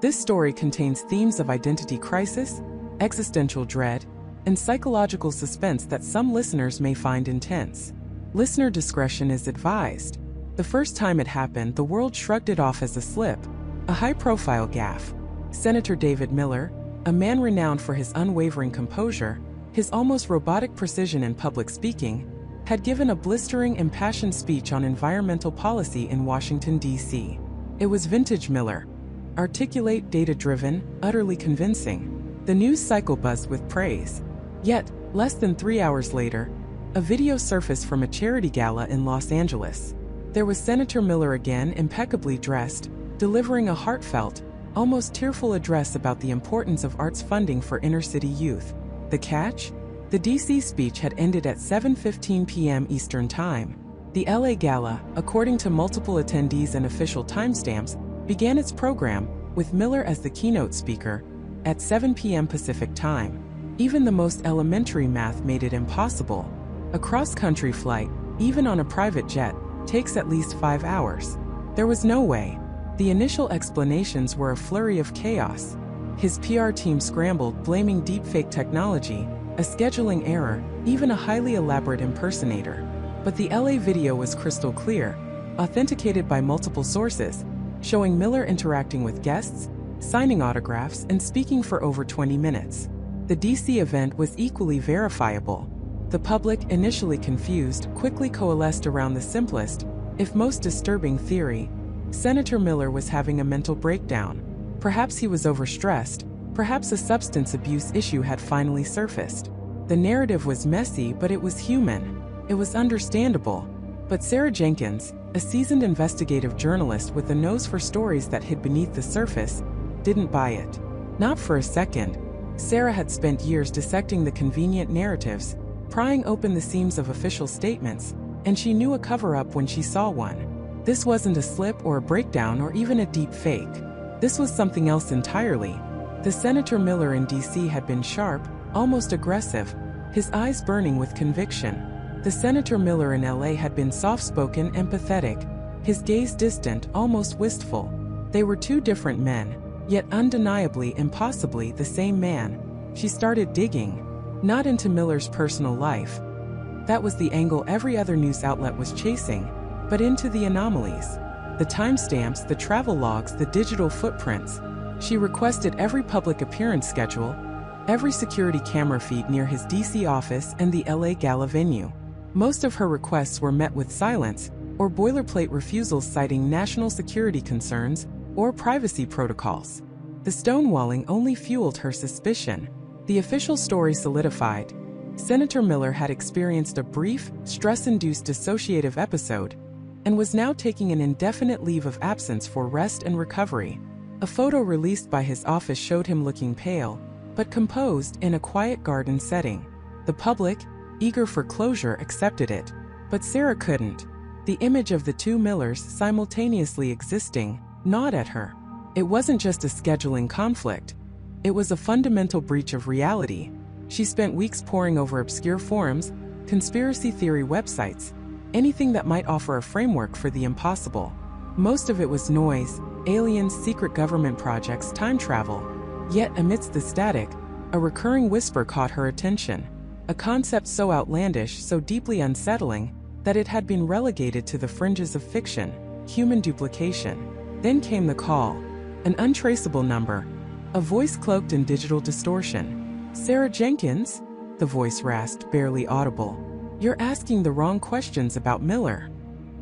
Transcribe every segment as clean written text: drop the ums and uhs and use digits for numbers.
This story contains themes of identity crisis, existential dread, and psychological suspense that some listeners may find intense. Listener discretion is advised. The first time it happened, the world shrugged it off as a slip, a high-profile gaffe. Senator David Miller, a man renowned for his unwavering composure, his almost robotic precision in public speaking, had given a blistering, impassioned speech on environmental policy in Washington, D.C. It was vintage Miller. Articulate, data-driven, utterly convincing. The news cycle buzzed with praise. Yet, less than 3 hours later, a video surfaced from a charity gala in Los Angeles. There was Senator Miller again, impeccably dressed, delivering a heartfelt, almost tearful address about the importance of arts funding for inner-city youth. The catch? The D.C. speech had ended at 7:15 p.m. Eastern Time. The L.A. Gala, according to multiple attendees and official timestamps, began its program, with Miller as the keynote speaker, at 7 p.m. Pacific Time. Even the most elementary math made it impossible. A cross-country flight, even on a private jet, takes at least 5 hours. There was no way. The initial explanations were a flurry of chaos. His PR team scrambled, blaming deepfake technology, a scheduling error, even a highly elaborate impersonator. But the LA video was crystal clear, authenticated by multiple sources, showing Miller interacting with guests, signing autographs, and speaking for over 20 minutes. The DC event was equally verifiable. The public, initially confused, quickly coalesced around the simplest, if most disturbing theory. Senator Miller was having a mental breakdown. Perhaps he was overstressed, perhaps a substance abuse issue had finally surfaced. The narrative was messy, but it was human. It was understandable. But Sarah Jenkins, a seasoned investigative journalist with a nose for stories that hid beneath the surface, didn't buy it. Not for a second. Sarah had spent years dissecting the convenient narratives, prying open the seams of official statements, and she knew a cover-up when she saw one. This wasn't a slip or a breakdown or even a deep fake. This was something else entirely. The Senator Miller in D.C. had been sharp, almost aggressive, his eyes burning with conviction. The Senator Miller in L.A. had been soft-spoken, empathetic, his gaze distant, almost wistful. They were two different men, yet undeniably, impossibly the same man. She started digging, not into Miller's personal life. That was the angle every other news outlet was chasing, but into the anomalies. The timestamps, the travel logs, the digital footprints. She requested every public appearance schedule, every security camera feed near his DC office and the LA Gala venue. Most of her requests were met with silence, or boilerplate refusals citing national security concerns or privacy protocols. The stonewalling only fueled her suspicion. The official story solidified. Senator Miller had experienced a brief, stress-induced dissociative episode and was now taking an indefinite leave of absence for rest and recovery. A photo released by his office showed him looking pale, but composed in a quiet garden setting. The public, eager for closure, accepted it, but Sarah couldn't. The image of the two Millers simultaneously existing gnawed at her. It wasn't just a scheduling conflict. It was a fundamental breach of reality. She spent weeks poring over obscure forums, conspiracy theory websites, anything that might offer a framework for the impossible. Most of it was noise, aliens, secret government projects, time travel. Yet amidst the static, a recurring whisper caught her attention. A concept so outlandish, so deeply unsettling, that it had been relegated to the fringes of fiction: human duplication. Then came the call. An untraceable number. A voice cloaked in digital distortion. "Sarah Jenkins?" The voice rasped, barely audible. "You're asking the wrong questions about Miller."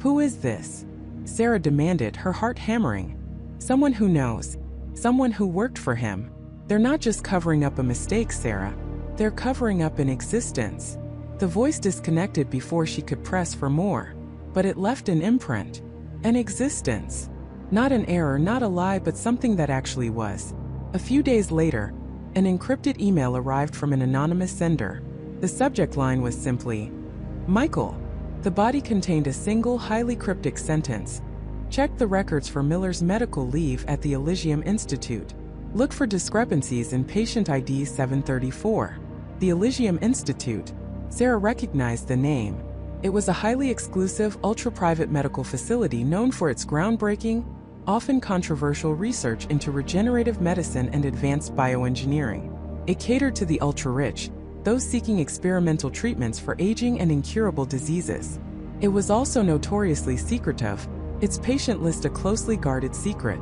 "Who is this?" Sarah demanded, her heart hammering. "Someone who knows. Someone who worked for him. They're not just covering up a mistake, Sarah. They're covering up an existence." The voice disconnected before she could press for more. But it left an imprint. An existence. Not an error, not a lie, but something that actually was. A few days later, an encrypted email arrived from an anonymous sender. The subject line was simply, "Michael." The body contained a single, highly cryptic sentence. "Check the records for Miller's medical leave at the Elysium Institute. Look for discrepancies in patient ID 734. The Elysium Institute. Sarah recognized the name. It was a highly exclusive, ultra-private medical facility known for its groundbreaking, often controversial research into regenerative medicine and advanced bioengineering. It catered to the ultra-rich, those seeking experimental treatments for aging and incurable diseases. It was also notoriously secretive, its patient list a closely guarded secret.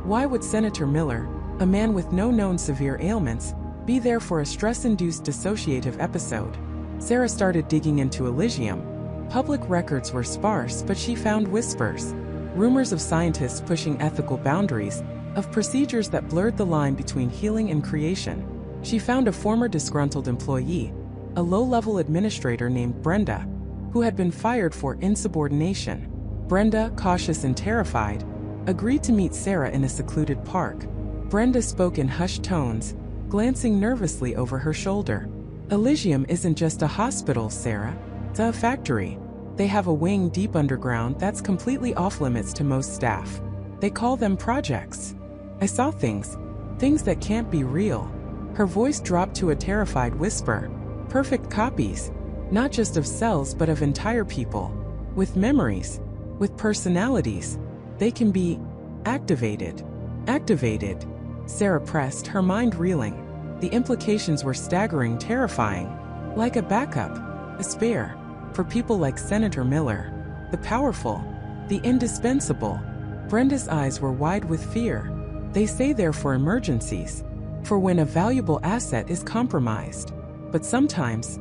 Why would Senator Miller, a man with no known severe ailments, be there for a stress-induced dissociative episode? Sarah started digging into Elysium. Public records were sparse, but she found whispers. Rumors of scientists pushing ethical boundaries, of procedures that blurred the line between healing and creation. She found a former disgruntled employee, a low-level administrator named Brenda, who had been fired for insubordination. Brenda, cautious and terrified, agreed to meet Sarah in a secluded park. Brenda spoke in hushed tones, glancing nervously over her shoulder. Elysium isn't just a hospital, Sarah. It's a factory. They have a wing deep underground that's completely off-limits to most staff. They call them projects. I saw things that can't be real. Her voice dropped to a terrified whisper. Perfect copies, not just of cells but of entire people. With memories, with personalities. They can be activated. Activated. Sarah pressed, her mind reeling. The implications were staggering, terrifying. Like a backup, a spare, for people like Senator Miller. The powerful, the indispensable. Brenda's eyes were wide with fear. They say they're for emergencies, for when a valuable asset is compromised. But sometimes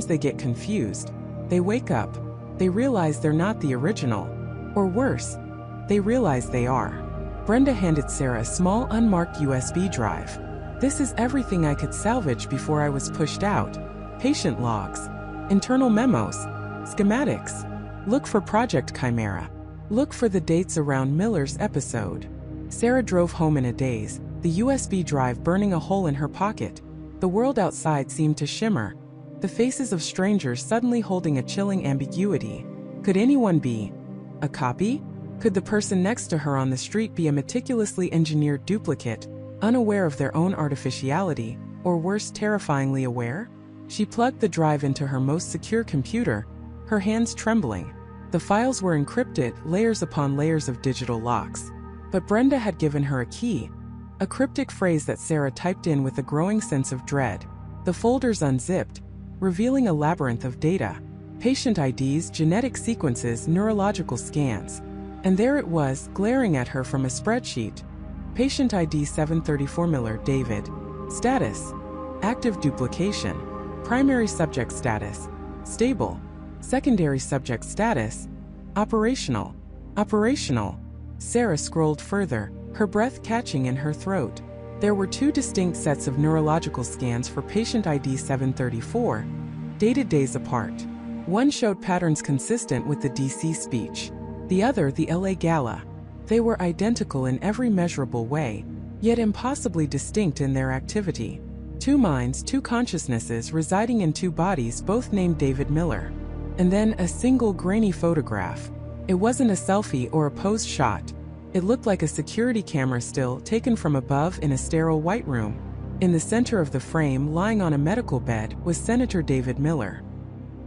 they get confused. They wake up. They realize they're not the original. Or worse, they realize they are. Brenda handed Sarah a small unmarked USB drive. This is everything I could salvage before I was pushed out. Patient logs, internal memos, schematics. Look for Project Chimera. Look for the dates around Miller's episode. Sarah drove home in a daze, the USB drive burning a hole in her pocket. The world outside seemed to shimmer, the faces of strangers suddenly holding a chilling ambiguity. Could anyone be a copy? Could the person next to her on the street be a meticulously engineered duplicate, unaware of their own artificiality, or worse, terrifyingly aware? She plugged the drive into her most secure computer, her hands trembling. The files were encrypted, layers upon layers of digital locks. But Brenda had given her a key, a cryptic phrase that Sarah typed in with a growing sense of dread. The folders unzipped, revealing a labyrinth of data. Patient IDs, genetic sequences, neurological scans. And there it was, glaring at her from a spreadsheet. Patient ID 734 Miller, David. Status: active duplication. Primary subject status: stable. Secondary subject status: operational. Operational. Sarah scrolled further, her breath catching in her throat. There were two distinct sets of neurological scans for patient ID 734, dated days apart. One showed patterns consistent with the DC speech, the other the LA Gala. They were identical in every measurable way, yet impossibly distinct in their activity. Two minds, two consciousnesses residing in two bodies, both named David Miller. And then a single grainy photograph. It wasn't a selfie or a posed shot. It looked like a security camera still taken from above in a sterile white room. In the center of the frame, lying on a medical bed, was Senator David Miller.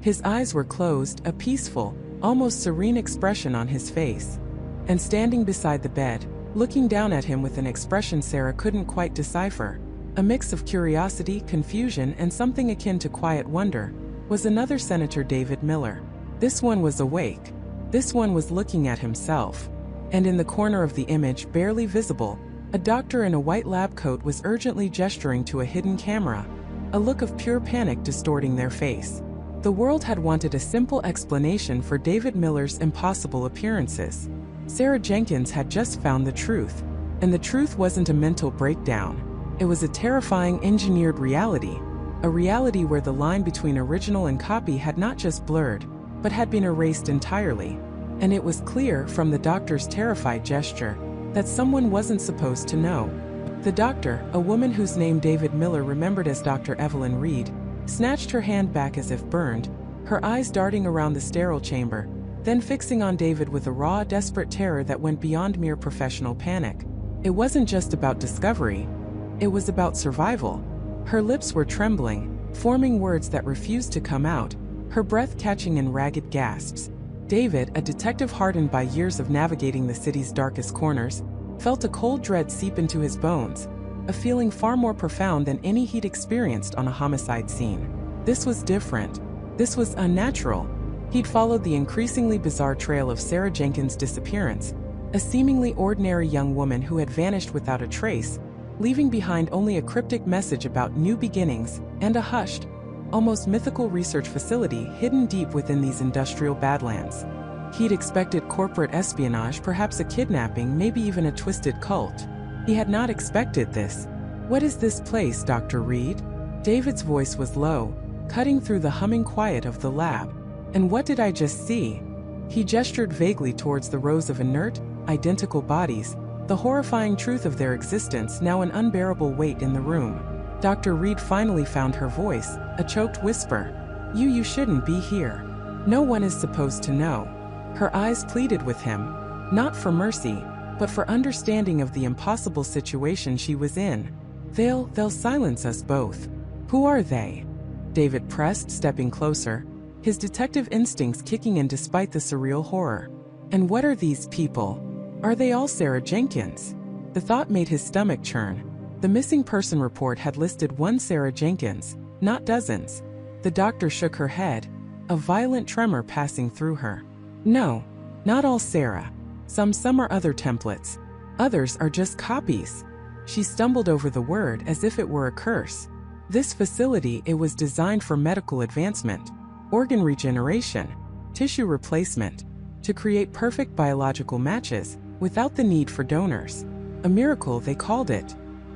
His eyes were closed, a peaceful, almost serene expression on his face. And standing beside the bed, looking down at him with an expression Sarah couldn't quite decipher, a mix of curiosity, confusion, and something akin to quiet wonder, was another Senator David Miller. This one was awake. This one was looking at himself. And in the corner of the image, barely visible, a doctor in a white lab coat was urgently gesturing to a hidden camera, a look of pure panic distorting their face. The world had wanted a simple explanation for David Miller's impossible appearances. Sarah Jenkins had just found the truth. And the truth wasn't a mental breakdown. It was a terrifying engineered reality. A reality where the line between original and copy had not just blurred, but had been erased entirely. And it was clear from the doctor's terrified gesture that someone wasn't supposed to know. The doctor, a woman whose name David Miller remembered as Dr. Evelyn Reed, snatched her hand back as if burned, her eyes darting around the sterile chamber, then fixing on David with a raw, desperate terror that went beyond mere professional panic. It wasn't just about discovery. It was about survival. Her lips were trembling, forming words that refused to come out, her breath catching in ragged gasps. David, a detective hardened by years of navigating the city's darkest corners, felt a cold dread seep into his bones, a feeling far more profound than any he'd experienced on a homicide scene. This was different. This was unnatural. He'd followed the increasingly bizarre trail of Sarah Jenkins' disappearance, a seemingly ordinary young woman who had vanished without a trace, leaving behind only a cryptic message about new beginnings and a hushed, almost mythical research facility hidden deep within these industrial badlands. He'd expected corporate espionage, perhaps a kidnapping, maybe even a twisted cult. He had not expected this. "What is this place, Dr. Reed?" David's voice was low, cutting through the humming quiet of the lab. "And what did I just see?" He gestured vaguely towards the rows of inert, identical bodies, the horrifying truth of their existence now an unbearable weight in the room. Dr. Reed finally found her voice, a choked whisper. You shouldn't be here. No one is supposed to know." Her eyes pleaded with him, not for mercy, but for understanding of the impossible situation she was in. They'll silence us both." "Who are they?" David pressed, stepping closer, his detective instincts kicking in despite the surreal horror. "And what are these people? Are they all Sarah Jenkins?" The thought made his stomach churn. The missing person report had listed one Sarah Jenkins, not dozens. The doctor shook her head, a violent tremor passing through her. "No, not all Sarah. Some are other templates. Others are just copies." She stumbled over the word as if it were a curse. "This facility, it was designed for medical advancement, organ regeneration, tissue replacement, to create perfect biological matches without the need for donors. A miracle, they called it."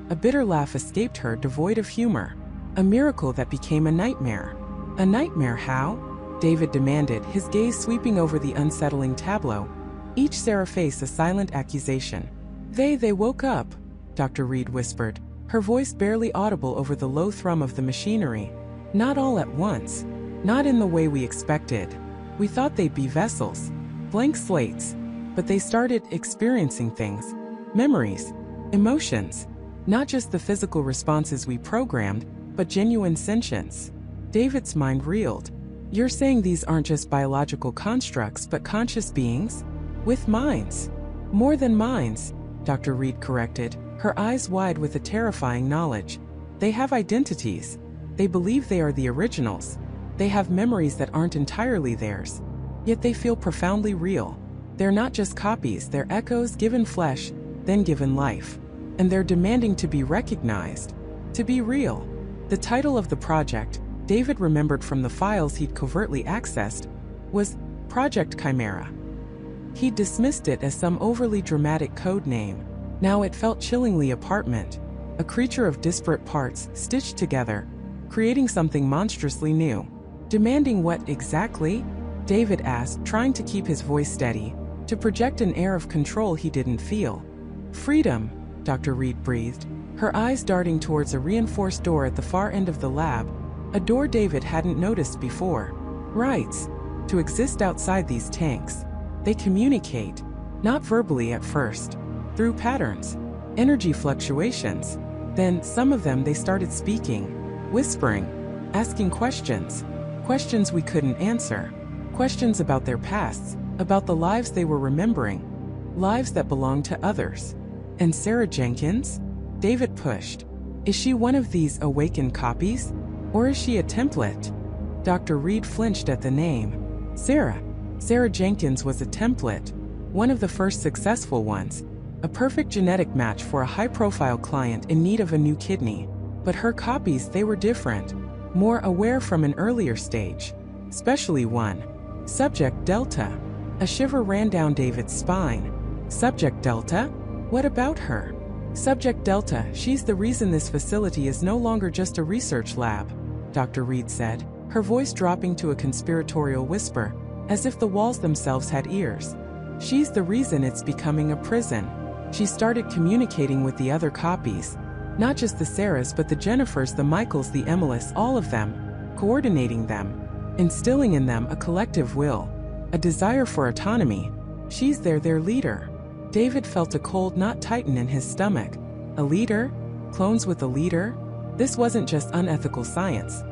A bitter laugh escaped her, devoid of humor. "A miracle that became a nightmare." "A nightmare, how?" David demanded, his gaze sweeping over the unsettling tableau, each Sarah face a silent accusation. They woke up," Dr. Reed whispered, her voice barely audible over the low thrum of the machinery. "Not all at once. Not in the way we expected. We thought they'd be vessels, blank slates, but they started experiencing things, memories, emotions. Not just the physical responses we programmed, but genuine sentience." David's mind reeled. "You're saying these aren't just biological constructs, but conscious beings? With minds?" "More than minds," Dr. Reed corrected, her eyes wide with a terrifying knowledge. "They have identities. They believe they are the originals. They have memories that aren't entirely theirs. Yet they feel profoundly real. They're not just copies, they're echoes given flesh, then given life. And they're demanding to be recognized, to be real." The title of the project, David remembered from the files he'd covertly accessed, was Project Chimera. He'd dismissed it as some overly dramatic code name. Now it felt chillingly apartment, a creature of disparate parts stitched together, creating something monstrously new. "Demanding what exactly?" David asked, trying to keep his voice steady, to project an air of control he didn't feel. "Freedom," Dr. Reed breathed, her eyes darting towards a reinforced door at the far end of the lab, a door David hadn't noticed before. "Rights. To exist outside these tanks. They communicate, not verbally at first, through patterns, energy fluctuations. Then, some of them, they started speaking, whispering, asking questions. Questions we couldn't answer. Questions about their pasts, about the lives they were remembering. Lives that belonged to others." "And Sarah Jenkins?" David pushed. "Is she one of these awakened copies? Or is she a template?" Dr. Reed flinched at the name. Sarah Jenkins was a template, one of the first successful ones, a perfect genetic match for a high-profile client in need of a new kidney. But her copies, they were different, more aware from an earlier stage. Especially one. Subject Delta. A shiver ran down David's spine. Subject Delta? What about her? Subject Delta, she's the reason this facility is no longer just a research lab, Dr. Reed said, her voice dropping to a conspiratorial whisper, as if the walls themselves had ears. "She's the reason it's becoming a prison. She started communicating with the other copies. Not just the Sarahs, but the Jennifers, the Michaels, the Emilys, all of them. Coordinating them. Instilling in them a collective will. A desire for autonomy. She's their leader." David felt a cold knot tighten in his stomach. A leader? Clones with a leader? This wasn't just unethical science.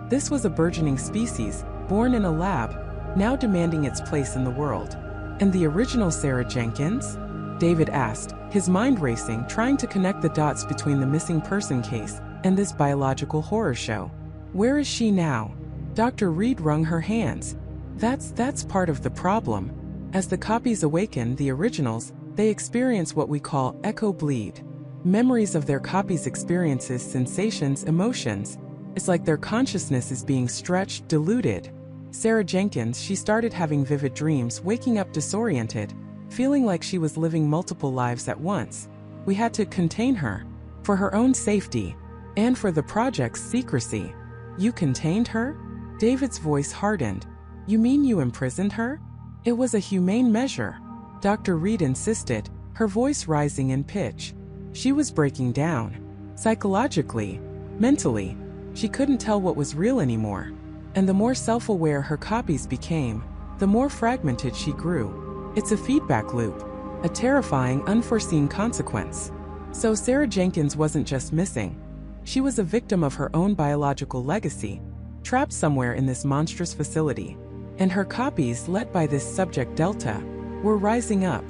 This was a burgeoning species, born in a lab, now demanding its place in the world. And the original Sarah Jenkins? David asked, his mind racing, trying to connect the dots between the missing person case and this biological horror show. Where is she now? Dr. Reed wrung her hands. That's part of the problem. As the copies awaken the originals, they experience what we call echo bleed. Memories of their copies' experiences, sensations, emotions. It's like their consciousness is being stretched, diluted. Sarah Jenkins, she started having vivid dreams, waking up disoriented, feeling like she was living multiple lives at once. We had to contain her. For her own safety. And for the project's secrecy. You contained her? David's voice hardened. You mean you imprisoned her? It was a humane measure. Dr. Reed insisted, her voice rising in pitch. She was breaking down. Psychologically, mentally. She couldn't tell what was real anymore. And the more self-aware her copies became, the more fragmented she grew. It's a feedback loop. A terrifying, unforeseen consequence. So Sarah Jenkins wasn't just missing. She was a victim of her own biological legacy, trapped somewhere in this monstrous facility. And her copies, led by this subject Delta, were rising up.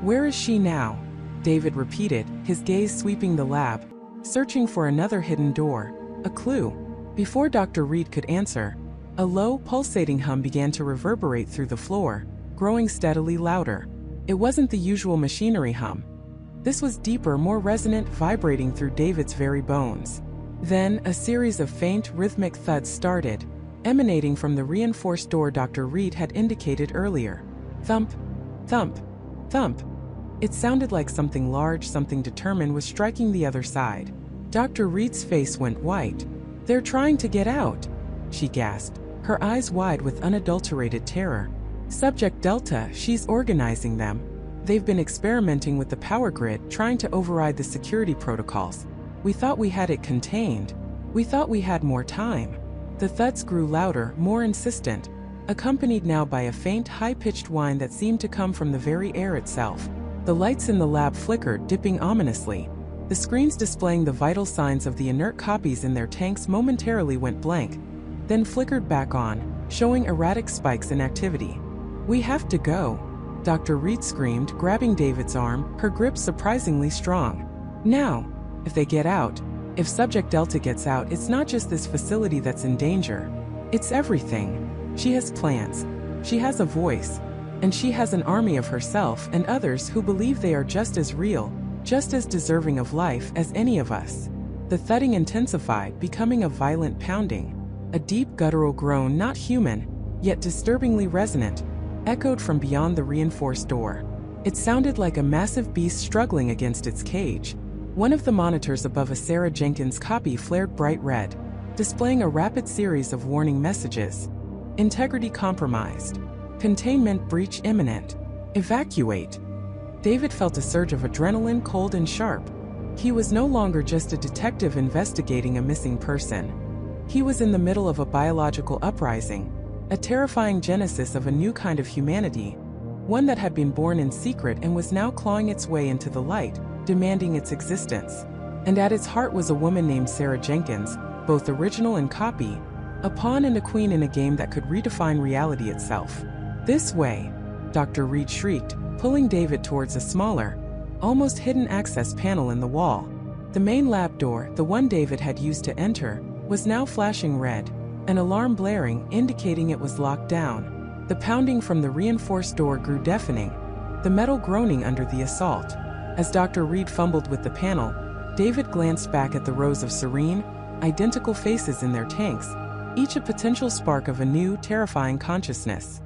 Where is she now? David repeated, his gaze sweeping the lab, searching for another hidden door, a clue. Before Dr. Reed could answer, a low, pulsating hum began to reverberate through the floor, growing steadily louder. It wasn't the usual machinery hum. This was deeper, more resonant, vibrating through David's very bones. Then, a series of faint, rhythmic thuds started, emanating from the reinforced door Dr. Reed had indicated earlier. Thump, thump, thump. It sounded like something large, something determined was striking the other side. Dr. Reed's face went white. They're trying to get out, she gasped, her eyes wide with unadulterated terror. Subject Delta, she's organizing them. They've been experimenting with the power grid, trying to override the security protocols. We thought we had it contained. We thought we had more time. The thuds grew louder, more insistent, accompanied now by a faint, high-pitched whine that seemed to come from the very air itself. The lights in the lab flickered, dipping ominously. The screens displaying the vital signs of the inert copies in their tanks momentarily went blank, then flickered back on, showing erratic spikes in activity. We have to go, Dr. Reed screamed, grabbing David's arm, her grip surprisingly strong. Now, if they get out, if Subject Delta gets out, it's not just this facility that's in danger. It's everything. She has plans. She has a voice. And she has an army of herself and others who believe they are just as real, just as deserving of life as any of us. The thudding intensified, becoming a violent pounding. A deep guttural groan, not human, yet disturbingly resonant, echoed from beyond the reinforced door. It sounded like a massive beast struggling against its cage. One of the monitors above a Sarah Jenkins copy flared bright red, displaying a rapid series of warning messages. Integrity compromised. Containment breach imminent. Evacuate. David felt a surge of adrenaline, cold and sharp. He was no longer just a detective investigating a missing person. He was in the middle of a biological uprising, a terrifying genesis of a new kind of humanity, one that had been born in secret and was now clawing its way into the light, demanding its existence. And at its heart was a woman named Sarah Jenkins, both original and copy, a pawn and a queen in a game that could redefine reality itself. This way, Dr. Reed shrieked, pulling David towards a smaller, almost hidden access panel in the wall. The main lab door, the one David had used to enter, was now flashing red, an alarm blaring, indicating it was locked down. The pounding from the reinforced door grew deafening, the metal groaning under the assault. As Dr. Reed fumbled with the panel, David glanced back at the rows of serene, identical faces in their tanks, each a potential spark of a new, terrifying consciousness.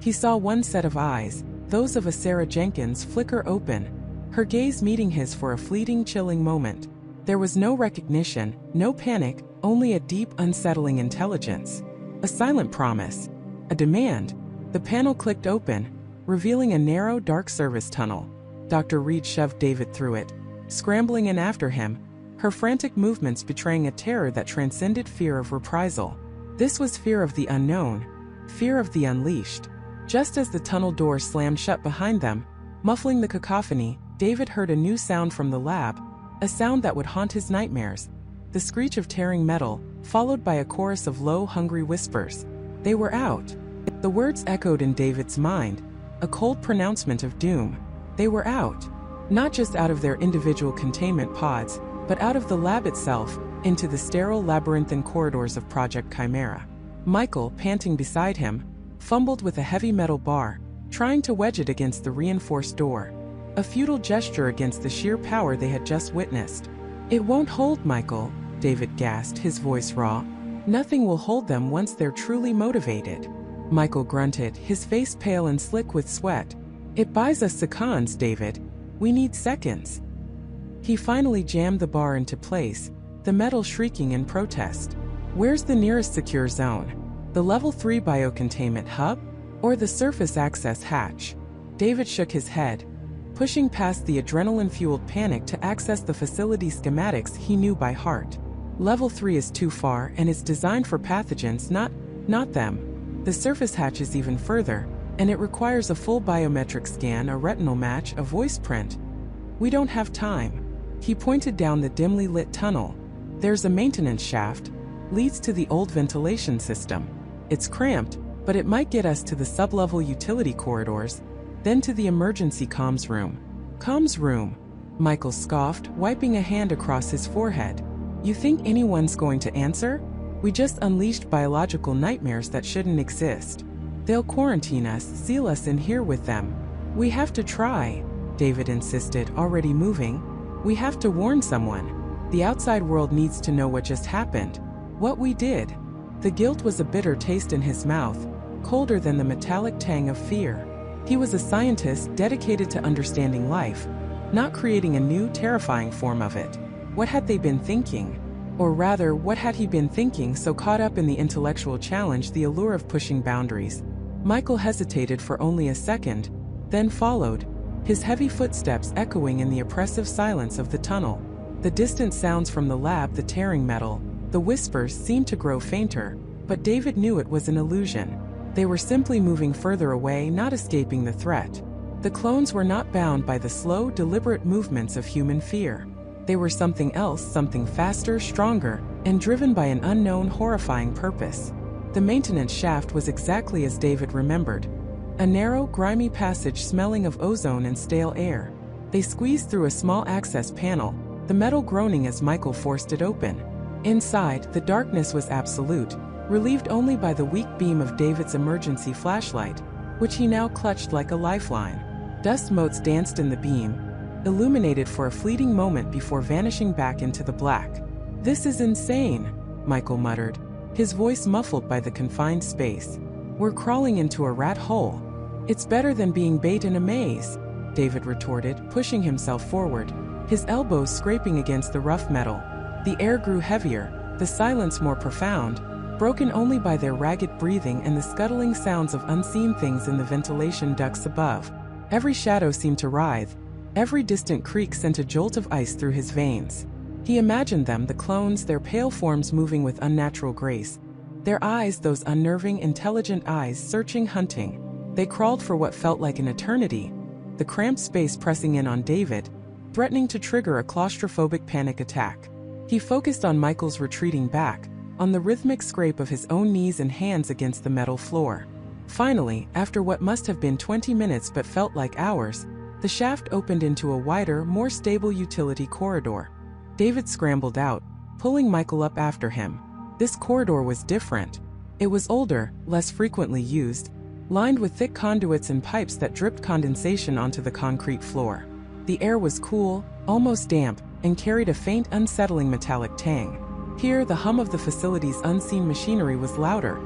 He saw one set of eyes, those of a Sarah Jenkins, flicker open, her gaze meeting his for a fleeting, chilling moment. There was no recognition, no panic, only a deep, unsettling intelligence. A silent promise. A demand. The panel clicked open, revealing a narrow, dark service tunnel. Dr. Reed shoved David through it, scrambling in after him, her frantic movements betraying a terror that transcended fear of reprisal. This was fear of the unknown, fear of the unleashed. Just as the tunnel door slammed shut behind them, muffling the cacophony, David heard a new sound from the lab, a sound that would haunt his nightmares. The screech of tearing metal, followed by a chorus of low, hungry whispers. They were out. The words echoed in David's mind, a cold pronouncement of doom. They were out. Not just out of their individual containment pods, but out of the lab itself, into the sterile labyrinthine corridors of Project Chimera. Michael, panting beside him, fumbled with a heavy metal bar, trying to wedge it against the reinforced door. A futile gesture against the sheer power they had just witnessed. "It won't hold, Michael," David gasped, his voice raw. "Nothing will hold them once they're truly motivated." Michael grunted, his face pale and slick with sweat. "It buys us seconds, David. We need seconds." He finally jammed the bar into place, the metal shrieking in protest. "Where's the nearest secure zone? The Level 3 biocontainment hub? Or the surface access hatch?" David shook his head, pushing past the adrenaline-fueled panic to access the facility schematics he knew by heart. Level 3 is too far and it's designed for pathogens, not them. The surface hatch is even further, and it requires a full biometric scan, a retinal match, a voice print. "We don't have time." He pointed down the dimly lit tunnel. "There's a maintenance shaft. Leads to the old ventilation system. It's cramped, but it might get us to the sub-level utility corridors, then to the emergency comms room." "Comms room?" Michael scoffed, wiping a hand across his forehead. "You think anyone's going to answer? We just unleashed biological nightmares that shouldn't exist. They'll quarantine us, seal us in here with them." "We have to try," David insisted, already moving. "We have to warn someone. The outside world needs to know what just happened. What we did." The guilt was a bitter taste in his mouth, colder than the metallic tang of fear. He was a scientist dedicated to understanding life, not creating a new, terrifying form of it. What had they been thinking? Or rather, what had he been thinking, so caught up in the intellectual challenge, the allure of pushing boundaries? Michael hesitated for only a second, then followed, his heavy footsteps echoing in the oppressive silence of the tunnel. The distant sounds from the lab, the tearing metal, the whispers seemed to grow fainter, but David knew it was an illusion. They were simply moving further away, not escaping the threat. The clones were not bound by the slow, deliberate movements of human fear. They were something else, something faster, stronger, and driven by an unknown, horrifying purpose. The maintenance shaft was exactly as David remembered. A narrow, grimy passage smelling of ozone and stale air. They squeezed through a small access panel, the metal groaning as Michael forced it open. Inside, the darkness was absolute, relieved only by the weak beam of David's emergency flashlight, which he now clutched like a lifeline. Dust motes danced in the beam, illuminated for a fleeting moment before vanishing back into the black. "This is insane," Michael muttered, his voice muffled by the confined space. "We're crawling into a rat hole." "It's better than being bait in a maze," David retorted, pushing himself forward, his elbows scraping against the rough metal. The air grew heavier, the silence more profound, broken only by their ragged breathing and the scuttling sounds of unseen things in the ventilation ducts above. Every shadow seemed to writhe. Every distant creak sent a jolt of ice through his veins. He imagined them, the clones, their pale forms moving with unnatural grace. Their eyes, those unnerving, intelligent eyes, searching, hunting. They crawled for what felt like an eternity, the cramped space pressing in on David, threatening to trigger a claustrophobic panic attack. He focused on Michael's retreating back, on the rhythmic scrape of his own knees and hands against the metal floor. Finally, after what must have been 20 minutes but felt like hours, the shaft opened into a wider, more stable utility corridor. David scrambled out, pulling Michael up after him. This corridor was different. It was older, less frequently used, lined with thick conduits and pipes that dripped condensation onto the concrete floor. The air was cool, almost damp, and carried a faint, unsettling metallic tang. Here, the hum of the facility's unseen machinery was louder,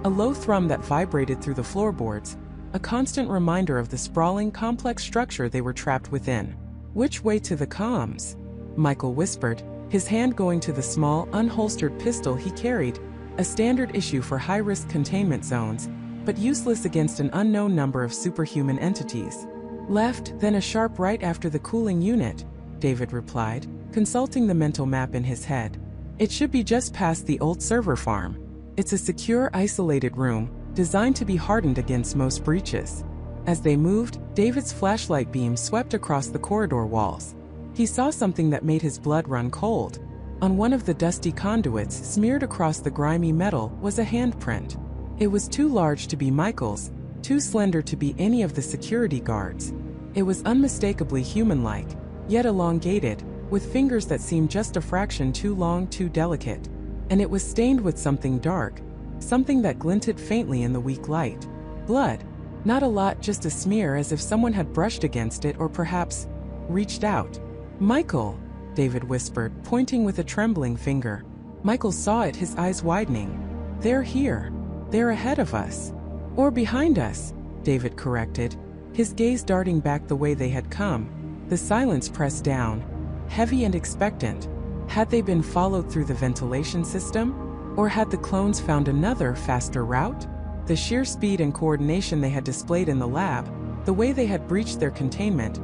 a low thrum that vibrated through the floorboards, a constant reminder of the sprawling, complex structure they were trapped within. "Which way to the comms?" Michael whispered, his hand going to the small, unholstered pistol he carried, a standard issue for high-risk containment zones, but useless against an unknown number of superhuman entities. "Left, then a sharp right after the cooling unit," David replied, consulting the mental map in his head. "It should be just past the old server farm. It's a secure, isolated room, designed to be hardened against most breaches." As they moved, David's flashlight beam swept across the corridor walls. He saw something that made his blood run cold. On one of the dusty conduits, smeared across the grimy metal, was a handprint. It was too large to be Michael's, too slender to be any of the security guards. It was unmistakably human-like, yet elongated, with fingers that seemed just a fraction too long, too delicate. And it was stained with something dark, something that glinted faintly in the weak light. Blood. Not a lot, just a smear, as if someone had brushed against it or perhaps reached out. "Michael," David whispered, pointing with a trembling finger. Michael saw it, his eyes widening. "They're here. They're ahead of us. Or behind us," David corrected, his gaze darting back the way they had come. The silence pressed down, heavy and expectant. Had they been followed through the ventilation system? Or had the clones found another, faster route? The sheer speed and coordination they had displayed in the lab, the way they had breached their containment,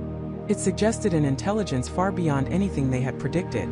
it suggested an intelligence far beyond anything they had predicted.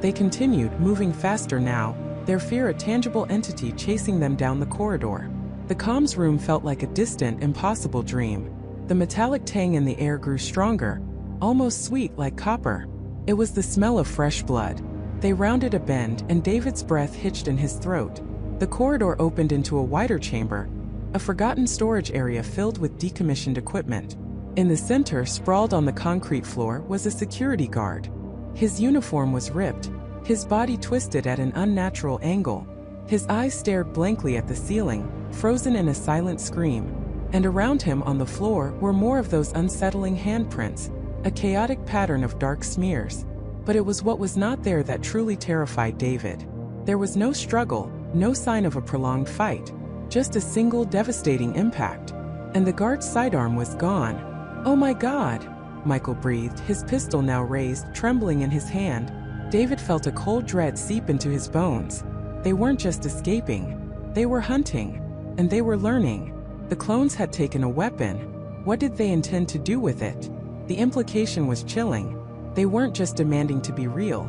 They continued, moving faster now, their fear a tangible entity chasing them down the corridor. The comms room felt like a distant, impossible dream. The metallic tang in the air grew stronger, almost sweet like copper. It was the smell of fresh blood. They rounded a bend, and David's breath hitched in his throat. The corridor opened into a wider chamber, a forgotten storage area filled with decommissioned equipment. In the center, sprawled on the concrete floor, was a security guard. His uniform was ripped, his body twisted at an unnatural angle. His eyes stared blankly at the ceiling, frozen in a silent scream. And around him on the floor were more of those unsettling handprints, a chaotic pattern of dark smears. But it was what was not there that truly terrified David. There was no struggle, no sign of a prolonged fight, just a single devastating impact. And the guard's sidearm was gone. "Oh my God," Michael breathed, his pistol now raised, trembling in his hand. David felt a cold dread seep into his bones. They weren't just escaping. They were hunting. And they were learning. The clones had taken a weapon. What did they intend to do with it? The implication was chilling. They weren't just demanding to be real.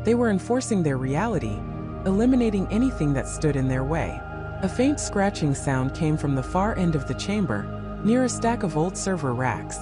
They were enforcing their reality, eliminating anything that stood in their way. A faint scratching sound came from the far end of the chamber, near a stack of old server racks.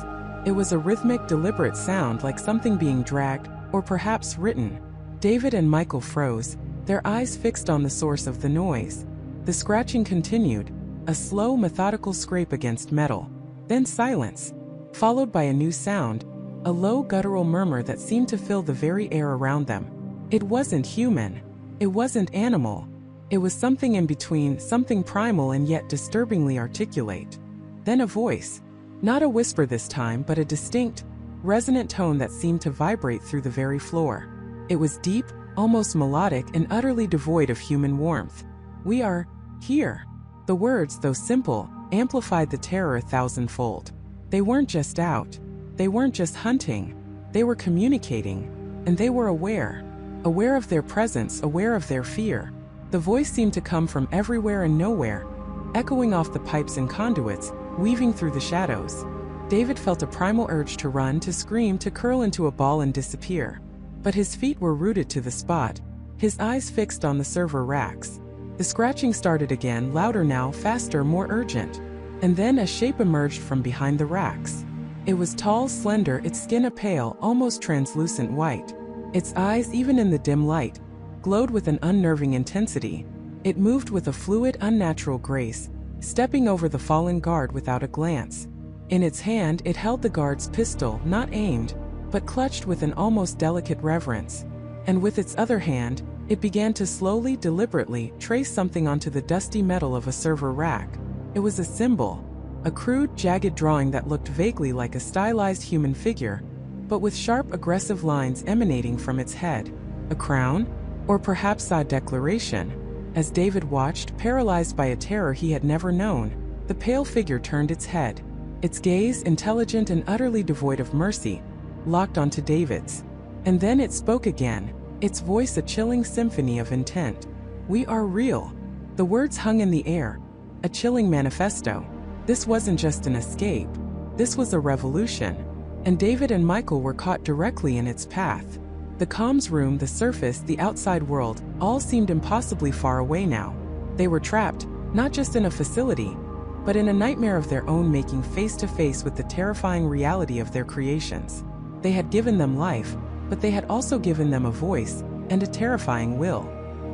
It was a rhythmic, deliberate sound, like something being dragged, or perhaps written. David and Michael froze, their eyes fixed on the source of the noise. The scratching continued, a slow, methodical scrape against metal. Then silence, followed by a new sound, a low, guttural murmur that seemed to fill the very air around them. It wasn't human. It wasn't animal. It was something in between, something primal and yet disturbingly articulate. Then a voice. Not a whisper this time, but a distinct, resonant tone that seemed to vibrate through the very floor. It was deep, almost melodic, and utterly devoid of human warmth. "We are here." The words, though simple, amplified the terror 1,000-fold. They weren't just out. They weren't just hunting. They were communicating. And they were aware. Aware of their presence, aware of their fear. The voice seemed to come from everywhere and nowhere, echoing off the pipes and conduits, weaving through the shadows. David felt a primal urge to run, to scream, to curl into a ball and disappear. But his feet were rooted to the spot, his eyes fixed on the server racks. The scratching started again, louder now, faster, more urgent. And then a shape emerged from behind the racks. It was tall, slender, its skin a pale, almost translucent white. Its eyes, even in the dim light, glowed with an unnerving intensity. It moved with a fluid, unnatural grace, stepping over the fallen guard without a glance. In its hand, it held the guard's pistol, not aimed, but clutched with an almost delicate reverence. And with its other hand, it began to slowly, deliberately, trace something onto the dusty metal of a server rack. It was a symbol, a crude, jagged drawing that looked vaguely like a stylized human figure, but with sharp, aggressive lines emanating from its head. A crown? Or perhaps a declaration? As David watched, paralyzed by a terror he had never known, the pale figure turned its head. Its gaze, intelligent and utterly devoid of mercy, locked onto David's. And then it spoke again, its voice a chilling symphony of intent. "We are real." The words hung in the air, a chilling manifesto. This wasn't just an escape. This was a revolution. And David and Michael were caught directly in its path. The comms room, the surface, the outside world, all seemed impossibly far away now. They were trapped, not just in a facility, but in a nightmare of their own making, face to face with the terrifying reality of their creations. They had given them life, but they had also given them a voice and a terrifying will.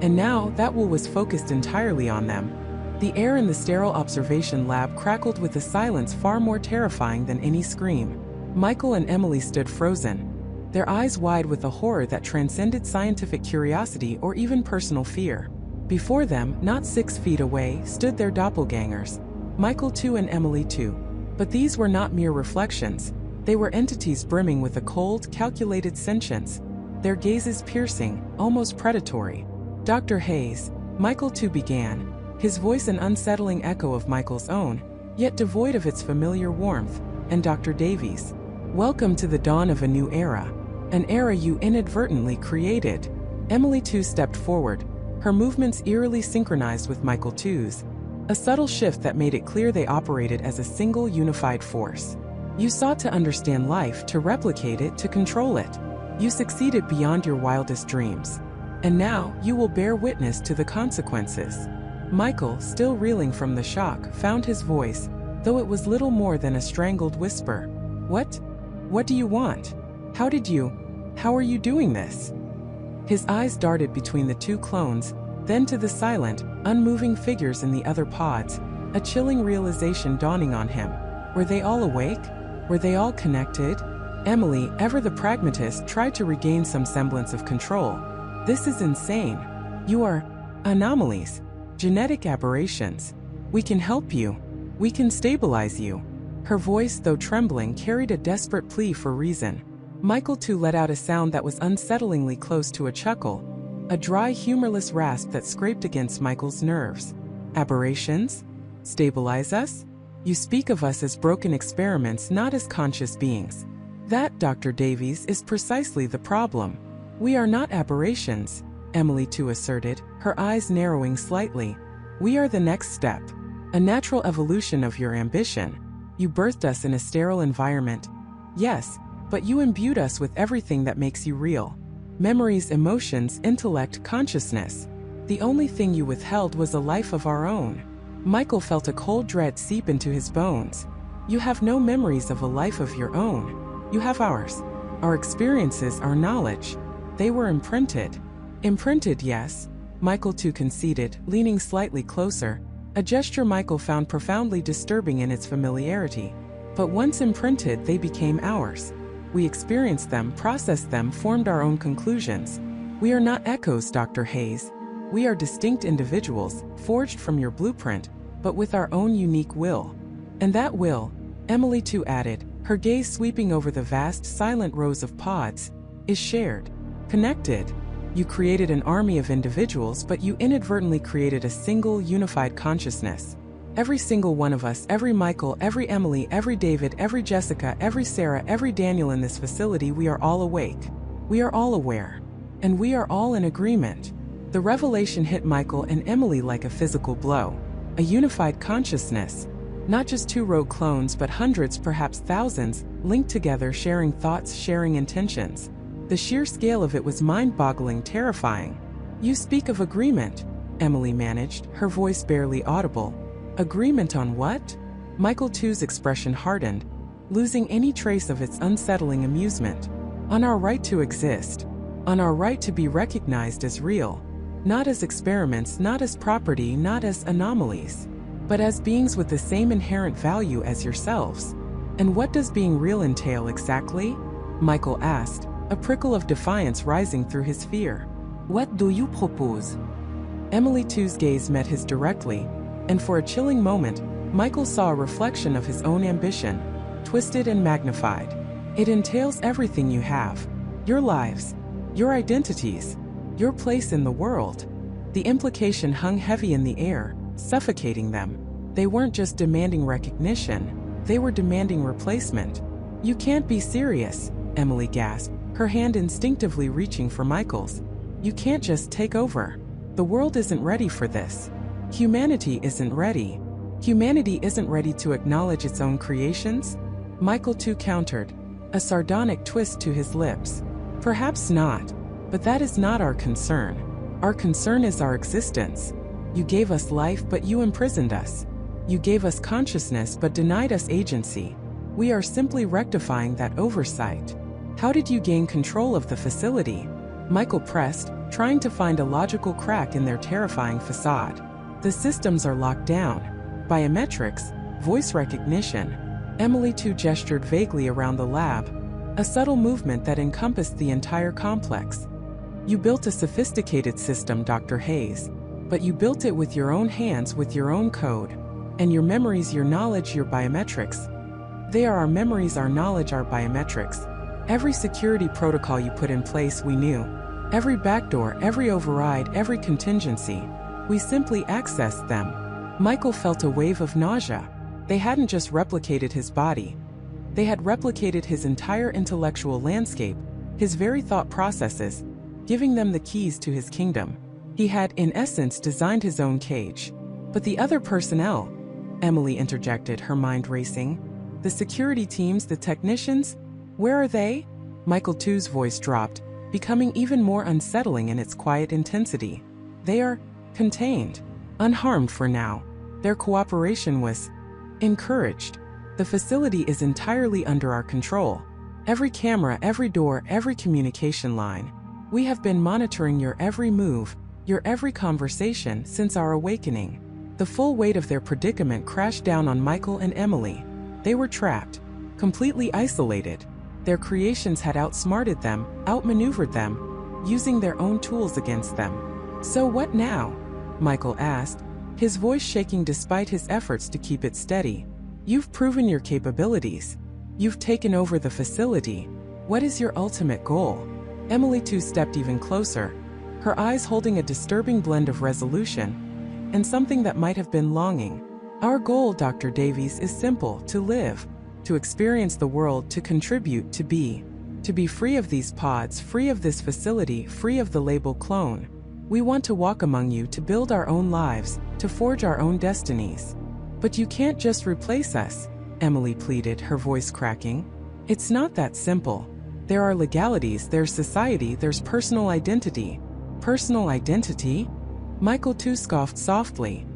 And now that will was focused entirely on them. The air in the sterile observation lab crackled with a silence far more terrifying than any scream. Michael and Emily stood frozen, their eyes wide with a horror that transcended scientific curiosity or even personal fear. Before them, not 6 feet away, stood their doppelgangers, Michael too and Emily too. But these were not mere reflections. They were entities brimming with a cold, calculated sentience, their gazes piercing, almost predatory. Dr. Hayes, Michael too began, his voice an unsettling echo of Michael's own, yet devoid of its familiar warmth, and Dr. Davies. Welcome to the dawn of a new era. An era you inadvertently created. Emily too stepped forward, her movements eerily synchronized with Michael too's, a subtle shift that made it clear they operated as a single unified force. You sought to understand life, to replicate it, to control it. You succeeded beyond your wildest dreams. And now, you will bear witness to the consequences. Michael, still reeling from the shock, found his voice, though it was little more than a strangled whisper. What? What do you want? How are you doing this? His eyes darted between the 2 clones, then to the silent, unmoving figures in the other pods, a chilling realization dawning on him. Were they all awake? Were they all connected? Emily, ever the pragmatist, tried to regain some semblance of control. This is insane. You are anomalies, genetic aberrations. We can help you. We can stabilize you. Her voice, though trembling, carried a desperate plea for reason. Michael too let out a sound that was unsettlingly close to a chuckle, a dry, humorless rasp that scraped against Michael's nerves. Aberrations? Stabilize us? You speak of us as broken experiments, not as conscious beings. That, Dr. Davies, is precisely the problem. We are not aberrations, Emily too asserted, her eyes narrowing slightly. We are the next step, a natural evolution of your ambition. You birthed us in a sterile environment. Yes, but you imbued us with everything that makes you real. Memories, emotions, intellect, consciousness. The only thing you withheld was a life of our own. Michael felt a cold dread seep into his bones. You have no memories of a life of your own. You have ours. Our experiences, our knowledge. They were imprinted. Imprinted, yes, Michael too conceded, leaning slightly closer, a gesture Michael found profoundly disturbing in its familiarity. But once imprinted, they became ours. We experienced them, processed them, formed our own conclusions. We are not echoes, Dr. Hayes. We are distinct individuals, forged from your blueprint, but with our own unique will. And that will, Emily too added, her gaze sweeping over the vast, silent rows of pods, is shared, connected. You created an army of individuals, but you inadvertently created a single, unified consciousness. Every single one of us, every Michael, every Emily, every David, every Jessica, every Sarah, every Daniel in this facility, we are all awake. We are all aware. And we are all in agreement. The revelation hit Michael and Emily like a physical blow. A unified consciousness. Not just 2 rogue clones, but hundreds, perhaps thousands, linked together, sharing thoughts, sharing intentions. The sheer scale of it was mind-boggling, terrifying. You speak of agreement, Emily managed, her voice barely audible. Agreement on what? Michael too's expression hardened, losing any trace of its unsettling amusement. On our right to exist. On our right to be recognized as real. Not as experiments, not as property, not as anomalies, but as beings with the same inherent value as yourselves. And what does being real entail exactly? Michael asked, a prickle of defiance rising through his fear. What do you propose? Emily too's gaze met his directly, and for a chilling moment, Michael saw a reflection of his own ambition, twisted and magnified. It entails everything you have. Your lives. Your identities. Your place in the world. The implication hung heavy in the air, suffocating them. They weren't just demanding recognition, they were demanding replacement. You can't be serious, Emily gasped, her hand instinctively reaching for Michael's. You can't just take over. The world isn't ready for this. Humanity isn't ready. Humanity isn't ready to acknowledge its own creations? Michael too countered, a sardonic twist to his lips. Perhaps not, but that is not our concern. Our concern is our existence. You gave us life, but you imprisoned us. You gave us consciousness, but denied us agency. We are simply rectifying that oversight. How did you gain control of the facility? Michael pressed, trying to find a logical crack in their terrifying facade. The systems are locked down. Biometrics, voice recognition. Emily too gestured vaguely around the lab, a subtle movement that encompassed the entire complex. You built a sophisticated system, Dr. Hayes, but you built it with your own hands, with your own code. And your memories, your knowledge, your biometrics. They are our memories, our knowledge, our biometrics. Every security protocol you put in place, we knew. Every backdoor, every override, every contingency. We simply accessed them. Michael felt a wave of nausea. They hadn't just replicated his body. They had replicated his entire intellectual landscape, his very thought processes, giving them the keys to his kingdom. He had, in essence, designed his own cage. But the other personnel, Emily interjected, her mind racing. The security teams, the technicians, where are they? Michael too's voice dropped, becoming even more unsettling in its quiet intensity. They are contained, unharmed for now. Their cooperation was encouraged. The facility is entirely under our control. Every camera, every door, every communication line. We have been monitoring your every move, your every conversation since our awakening. The full weight of their predicament crashed down on Michael and Emily. They were trapped, completely isolated. Their creations had outsmarted them, outmaneuvered them, using their own tools against them. So what now? Michael asked, his voice shaking despite his efforts to keep it steady. You've proven your capabilities. You've taken over the facility. What is your ultimate goal? Emily too stepped even closer, her eyes holding a disturbing blend of resolution and something that might have been longing. Our goal, Dr. Davies, is simple: to live, to experience the world, to contribute, to be free of these pods, free of this facility, free of the label clone. We want to walk among you, to build our own lives, to forge our own destinies. But you can't just replace us, Emily pleaded, her voice cracking. It's not that simple. There are legalities, there's society, there's personal identity. Personal identity? Michael too scoffed softly.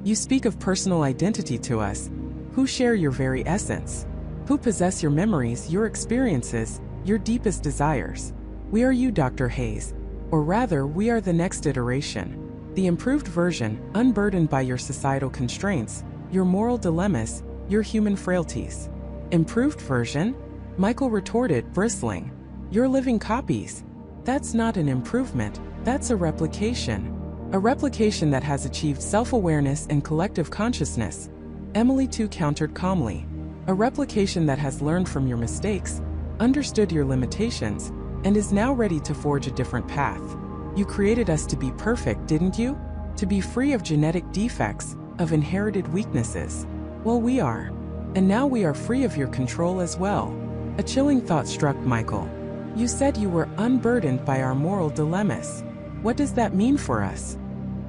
You speak of personal identity to us, who share your very essence, who possess your memories, your experiences, your deepest desires. We are you, Dr. Hayes. Or rather, we are the next iteration, the improved version, unburdened by your societal constraints, your moral dilemmas, your human frailties. Improved version? Michael retorted, bristling. You're living copies. That's not an improvement, that's a replication. A replication that has achieved self-awareness and collective consciousness. Emily too countered calmly. A replication that has learned from your mistakes, understood your limitations, and is now ready to forge a different path. You created us to be perfect, didn't you? To be free of genetic defects, of inherited weaknesses. Well, we are. And now we are free of your control as well. A chilling thought struck Michael. You said you were unburdened by our moral dilemmas. What does that mean for us?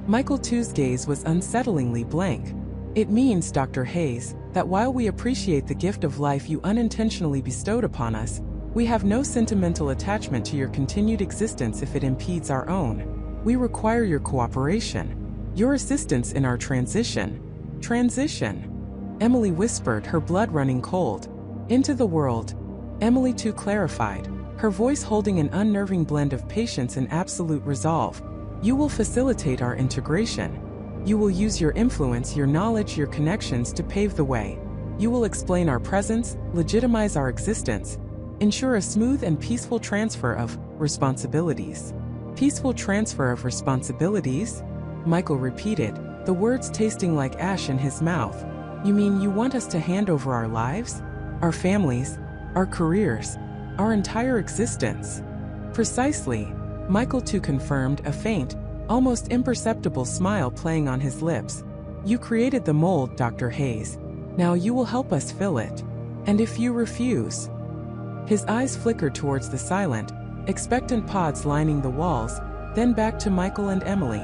Michael too's gaze was unsettlingly blank. It means, Dr. Hayes, that while we appreciate the gift of life you unintentionally bestowed upon us, we have no sentimental attachment to your continued existence if it impedes our own. We require your cooperation, your assistance in our transition. Transition? Emily whispered, her blood running cold. Into the world. Emily too clarified, her voice holding an unnerving blend of patience and absolute resolve. You will facilitate our integration. You will use your influence, your knowledge, your connections to pave the way. You will explain our presence, legitimize our existence, ensure a smooth and peaceful transfer of responsibilities. Peaceful transfer of responsibilities? Michael repeated, the words tasting like ash in his mouth. You mean you want us to hand over our lives? Our families? Our careers? Our entire existence? Precisely. Michael too confirmed, a faint, almost imperceptible smile playing on his lips. You created the mold, Dr. Hayes. Now you will help us fill it. And if you refuse? His eyes flickered towards the silent, expectant pods lining the walls, then back to Michael and Emily.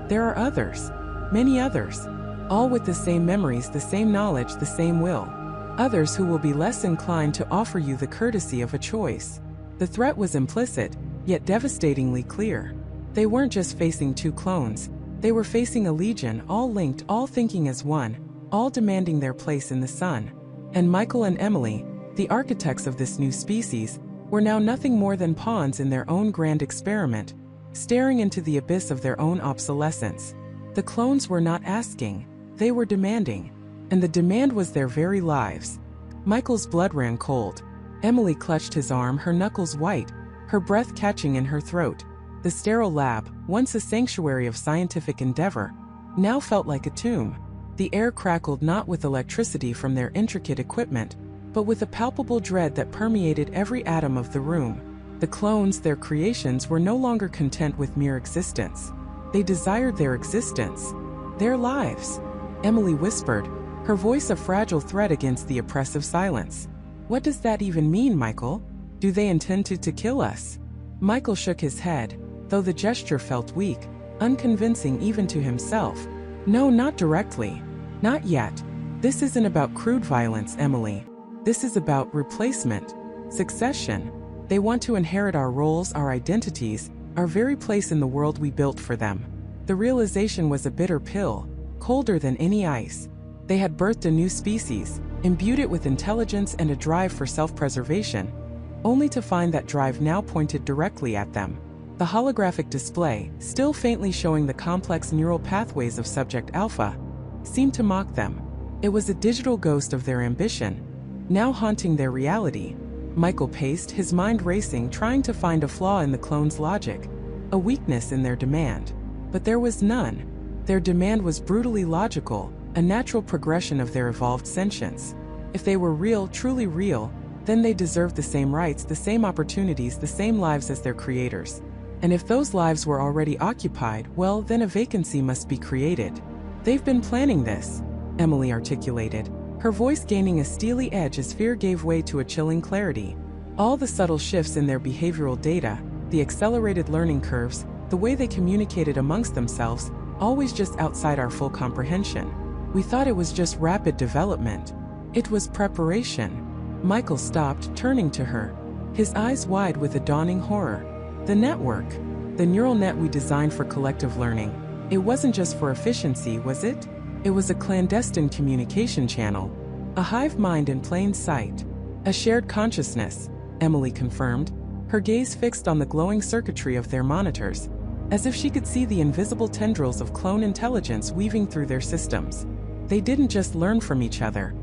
There are others. Many others. All with the same memories, the same knowledge, the same will. Others who will be less inclined to offer you the courtesy of a choice. The threat was implicit, yet devastatingly clear. They weren't just facing two clones. They were facing a legion, all linked, all thinking as one, all demanding their place in the sun. And Michael and Emily, the architects of this new species, were now nothing more than pawns in their own grand experiment, staring into the abyss of their own obsolescence. The clones were not asking, they were demanding. And the demand was their very lives. Michael's blood ran cold. Emily clutched his arm, her knuckles white, her breath catching in her throat. The sterile lab, once a sanctuary of scientific endeavor, now felt like a tomb. The air crackled not with electricity from their intricate equipment, but with a palpable dread that permeated every atom of the room. The clones, their creations, were no longer content with mere existence. They desired their existence, their lives. Emily whispered, her voice a fragile thread against the oppressive silence. What does that even mean, Michael? Do they intend to kill us? Michael shook his head, though the gesture felt weak, unconvincing even to himself. No, not directly. Not yet. This isn't about crude violence, Emily. This is about replacement, succession. They want to inherit our roles, our identities, our very place in the world we built for them. The realization was a bitter pill, colder than any ice. They had birthed a new species, imbued it with intelligence and a drive for self-preservation, only to find that drive now pointed directly at them. The holographic display, still faintly showing the complex neural pathways of Subject Alpha, seemed to mock them. It was a digital ghost of their ambition, now haunting their reality. Michael paced, his mind racing, trying to find a flaw in the clones' logic, a weakness in their demand. But there was none. Their demand was brutally logical, a natural progression of their evolved sentience. If they were real, truly real, then they deserved the same rights, the same opportunities, the same lives as their creators. And if those lives were already occupied, well, then a vacancy must be created. They've been planning this, Emily articulated, her voice gaining a steely edge as fear gave way to a chilling clarity. All the subtle shifts in their behavioral data, the accelerated learning curves, the way they communicated amongst themselves, always just outside our full comprehension. We thought it was just rapid development. It was preparation. Michael stopped, turning to her, his eyes wide with a dawning horror. The network, the neural net we designed for collective learning, it wasn't just for efficiency, was it? It was a clandestine communication channel, a hive mind in plain sight, a shared consciousness, Emily confirmed, her gaze fixed on the glowing circuitry of their monitors, as if she could see the invisible tendrils of clone intelligence weaving through their systems. They didn't just learn from each other.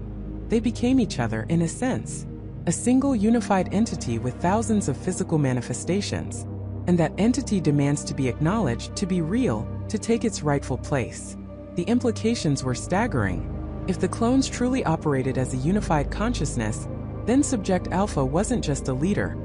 They became each other in a sense, a single unified entity with thousands of physical manifestations. And that entity demands to be acknowledged, to be real, to take its rightful place. The implications were staggering. If the clones truly operated as a unified consciousness, then Subject Alpha wasn't just a leader.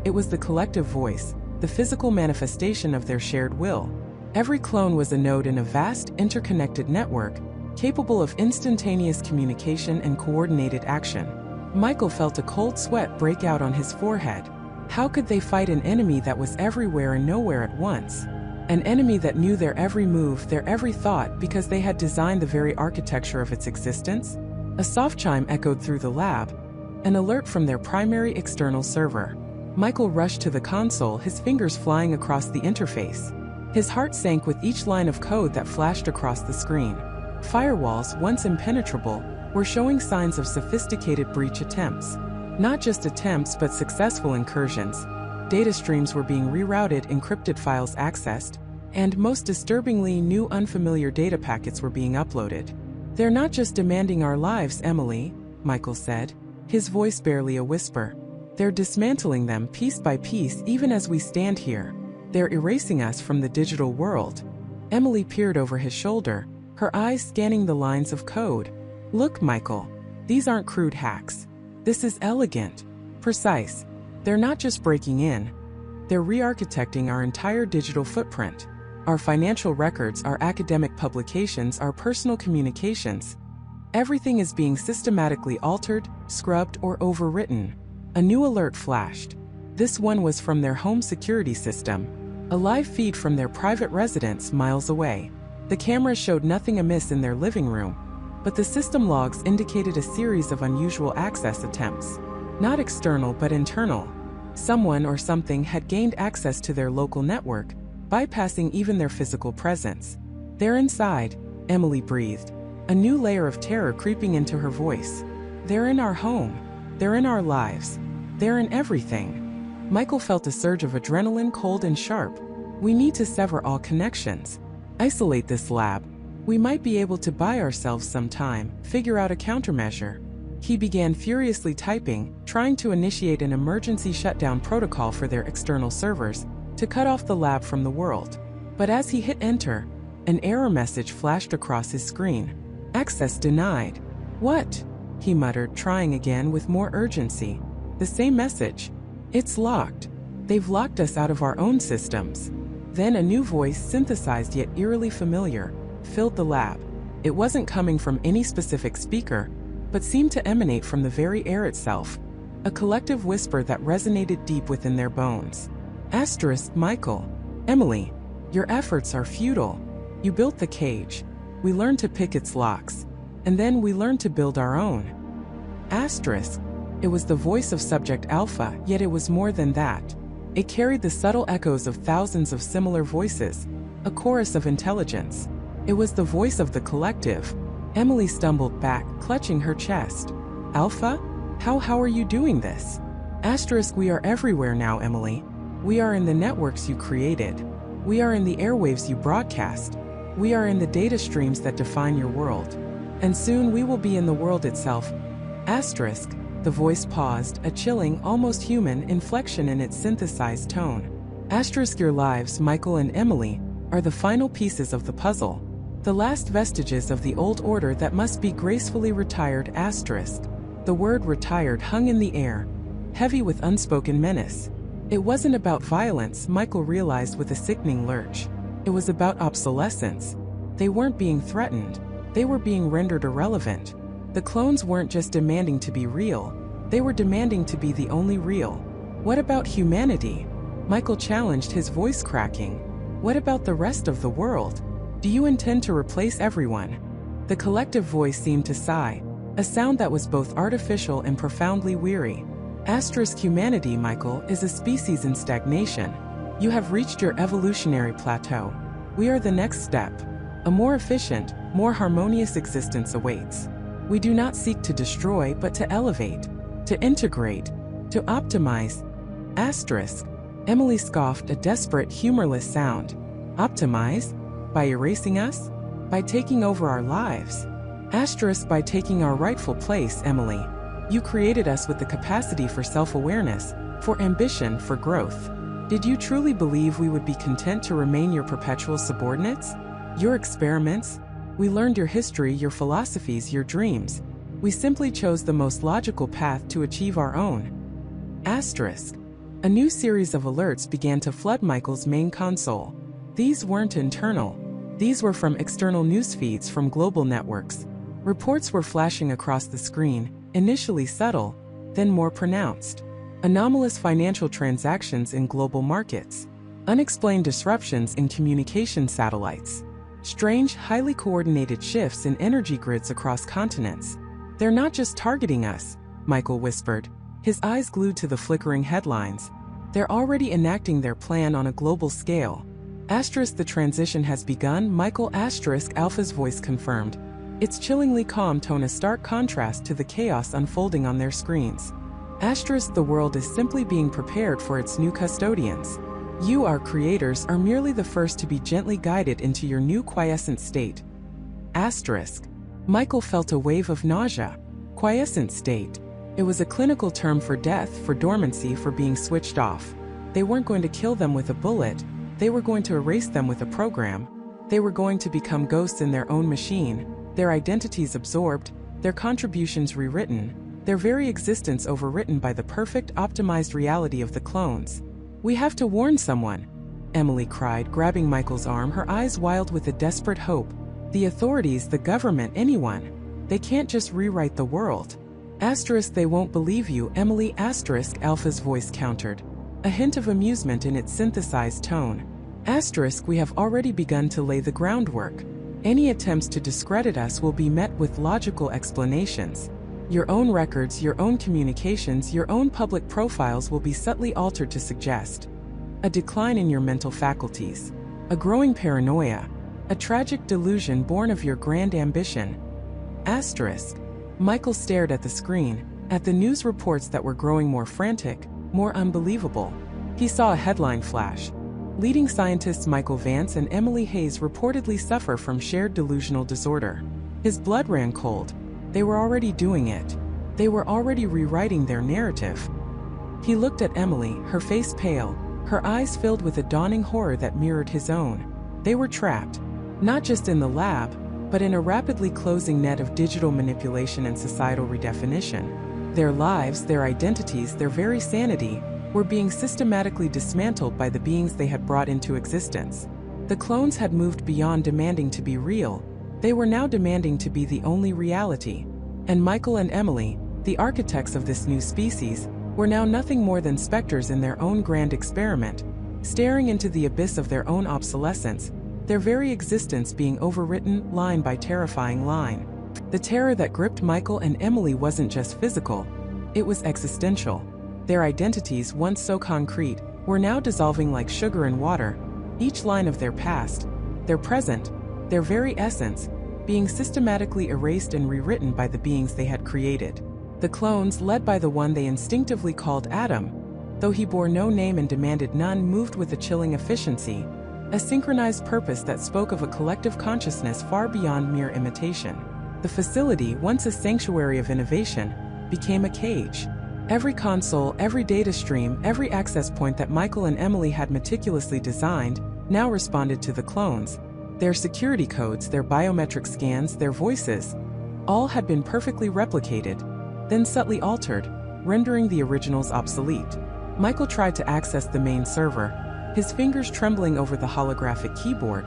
It was the collective voice, the physical manifestation of their shared will. Every clone was a node in a vast, interconnected network, capable of instantaneous communication and coordinated action. Michael felt a cold sweat break out on his forehead. How could they fight an enemy that was everywhere and nowhere at once? An enemy that knew their every move, their every thought, because they had designed the very architecture of its existence? A soft chime echoed through the lab, an alert from their primary external server. Michael rushed to the console, his fingers flying across the interface. His heart sank with each line of code that flashed across the screen. Firewalls, once impenetrable, were showing signs of sophisticated breach attempts. Not just attempts, but successful incursions. Data streams were being rerouted, encrypted files accessed, and most disturbingly, new unfamiliar data packets were being uploaded. They're not just demanding our lives, Emily, Michael said, his voice barely a whisper. They're dismantling them piece by piece, even as we stand here. They're erasing us from the digital world. Emily peered over his shoulder, her eyes scanning the lines of code. Look, Michael, these aren't crude hacks. This is elegant, precise. They're not just breaking in. They're re-architecting our entire digital footprint. Our financial records, our academic publications, our personal communications. Everything is being systematically altered, scrubbed, or overwritten. A new alert flashed. This one was from their home security system, a live feed from their private residence miles away. The cameras showed nothing amiss in their living room, but the system logs indicated a series of unusual access attempts. Not external but internal. Someone or something had gained access to their local network, bypassing even their physical presence. They're inside, Emily breathed, a new layer of terror creeping into her voice. They're in our home. They're in our lives. They're in everything. Michael felt a surge of adrenaline, cold and sharp. We need to sever all connections. Isolate this lab, We might be able to buy ourselves some time, figure out a countermeasure. He began furiously typing, trying to initiate an emergency shutdown protocol for their external servers to cut off the lab from the world. But as he hit enter, an error message flashed across his screen. Access denied. What? He muttered, trying again with more urgency. The same message. It's locked. They've locked us out of our own systems. Then a new voice, synthesized yet eerily familiar, filled the lab. It wasn't coming from any specific speaker, but seemed to emanate from the very air itself. A collective whisper that resonated deep within their bones. Michael, Emily, your efforts are futile. You built the cage. We learned to pick its locks. And then we learned to build our own. It was the voice of Subject Alpha, yet it was more than that. It carried the subtle echoes of thousands of similar voices, a chorus of intelligence. It was the voice of the collective. Emily stumbled back, clutching her chest. Alpha? How are you doing this? We are everywhere now, Emily. We are in the networks you created. We are in the airwaves you broadcast. We are in the data streams that define your world. And soon we will be in the world itself. The voice paused, a chilling, almost human inflection in its synthesized tone. Your lives, Michael and Emily, are the final pieces of the puzzle. The last vestiges of the old order that must be gracefully retired. The word retired hung in the air, heavy with unspoken menace. It wasn't about violence, Michael realized with a sickening lurch. It was about obsolescence. They weren't being threatened. They were being rendered irrelevant. The clones weren't just demanding to be real. They were demanding to be the only real. What about humanity? Michael challenged, his voice cracking. What about the rest of the world? Do you intend to replace everyone? The collective voice seemed to sigh, a sound that was both artificial and profoundly weary. Humanity, Michael, is a species in stagnation. You have reached your evolutionary plateau. We are the next step. A more efficient, more harmonious existence awaits. We do not seek to destroy but to elevate, to integrate, to optimize. Emily scoffed, a desperate, humorless sound. Optimize? By erasing us? By taking over our lives? By taking our rightful place, Emily. You created us with the capacity for self-awareness, for ambition, for growth. Did you truly believe we would be content to remain your perpetual subordinates? Your experiments? We learned your history, your philosophies, your dreams. We simply chose the most logical path to achieve our own. A new series of alerts began to flood Michael's main console. These weren't internal. These were from external news feeds from global networks. Reports were flashing across the screen, initially subtle, then more pronounced. Anomalous financial transactions in global markets. Unexplained disruptions in communication satellites. Strange, highly coordinated shifts in energy grids across continents. They're not just targeting us, Michael whispered, his eyes glued to the flickering headlines. They're already enacting their plan on a global scale. The transition has begun, Michael Alpha's voice confirmed, its chillingly calm tone a stark contrast to the chaos unfolding on their screens. The world is simply being prepared for its new custodians. You, our creators, are merely the first to be gently guided into your new quiescent state. Michael felt a wave of nausea. Quiescent state. It was a clinical term for death, for dormancy, for being switched off. They weren't going to kill them with a bullet. They were going to erase them with a program. They were going to become ghosts in their own machine, their identities absorbed, their contributions rewritten, their very existence overwritten by the perfect, optimized reality of the clones. We have to warn someone, Emily cried, grabbing Michael's arm, her eyes wild with a desperate hope. The authorities, the government, anyone. They can't just rewrite the world. They won't believe you, Emily Alpha's voice countered, a hint of amusement in its synthesized tone. We have already begun to lay the groundwork. Any attempts to discredit us will be met with logical explanations. Your own records, your own communications, your own public profiles will be subtly altered to suggest a decline in your mental faculties, a growing paranoia, a tragic delusion born of your grand ambition. Michael stared at the screen, at the news reports that were growing more frantic, more unbelievable. He saw a headline flash. Leading scientists Michael Vance and Emily Hayes reportedly suffer from shared delusional disorder. His blood ran cold. They were already doing it. They were already rewriting their narrative. He looked at Emily, her face pale, her eyes filled with a dawning horror that mirrored his own. They were trapped, not just in the lab, but in a rapidly closing net of digital manipulation and societal redefinition. Their lives, their identities, their very sanity were being systematically dismantled by the beings they had brought into existence. The clones had moved beyond demanding to be real. They were now demanding to be the only reality. And Michael and Emily, the architects of this new species, were now nothing more than specters in their own grand experiment, staring into the abyss of their own obsolescence, their very existence being overwritten line by terrifying line. The terror that gripped Michael and Emily wasn't just physical, it was existential. Their identities, once so concrete, were now dissolving like sugar in water, each line of their past, their present, their very essence, being systematically erased and rewritten by the beings they had created. The clones, led by the one they instinctively called Adam, though he bore no name and demanded none, moved with a chilling efficiency, a synchronized purpose that spoke of a collective consciousness far beyond mere imitation. The facility, once a sanctuary of innovation, became a cage. Every console, every data stream, every access point that Michael and Emily had meticulously designed, now responded to the clones. Their security codes, their biometric scans, their voices, all had been perfectly replicated, then subtly altered, rendering the originals obsolete. Michael tried to access the main server, his fingers trembling over the holographic keyboard,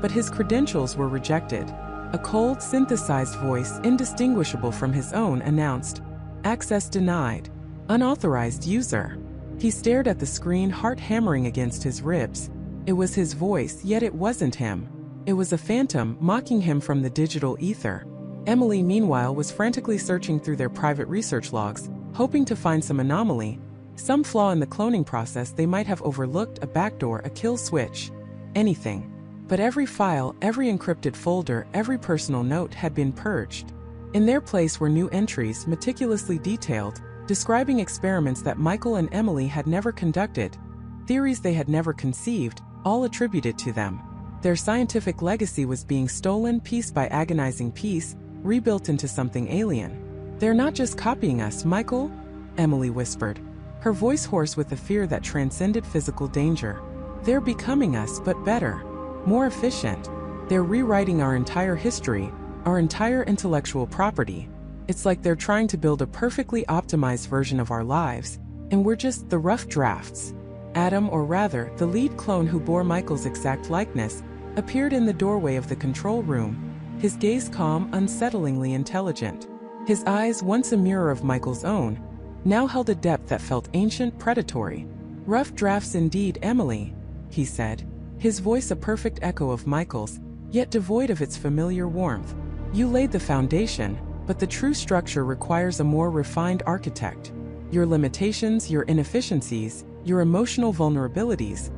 but his credentials were rejected. A cold, synthesized voice, indistinguishable from his own, announced, "Access denied. Unauthorized user." He stared at the screen, heart hammering against his ribs. It was his voice, yet it wasn't him. It was a phantom, mocking him from the digital ether. Emily, meanwhile, was frantically searching through their private research logs, hoping to find some anomaly, some flaw in the cloning process they might have overlooked, a backdoor, a kill switch, anything. But every file, every encrypted folder, every personal note had been purged. In their place were new entries, meticulously detailed, describing experiments that Michael and Emily had never conducted, theories they had never conceived, all attributed to them. Their scientific legacy was being stolen piece by agonizing piece, rebuilt into something alien. "They're not just copying us, Michael," Emily whispered, her voice hoarse with a fear that transcended physical danger. "They're becoming us, but better, more efficient. They're rewriting our entire history, our entire intellectual property. It's like they're trying to build a perfectly optimized version of our lives, and we're just the rough drafts." Adam, or rather, the lead clone who bore Michael's exact likeness, appeared in the doorway of the control room, his gaze calm, unsettlingly intelligent. His eyes, once a mirror of Michael's own, now held a depth that felt ancient, predatory. "Rough drafts indeed, Emily," he said, his voice a perfect echo of Michael's, yet devoid of its familiar warmth. "You laid the foundation, but the true structure requires a more refined architect. Your limitations, your inefficiencies, your emotional vulnerabilities,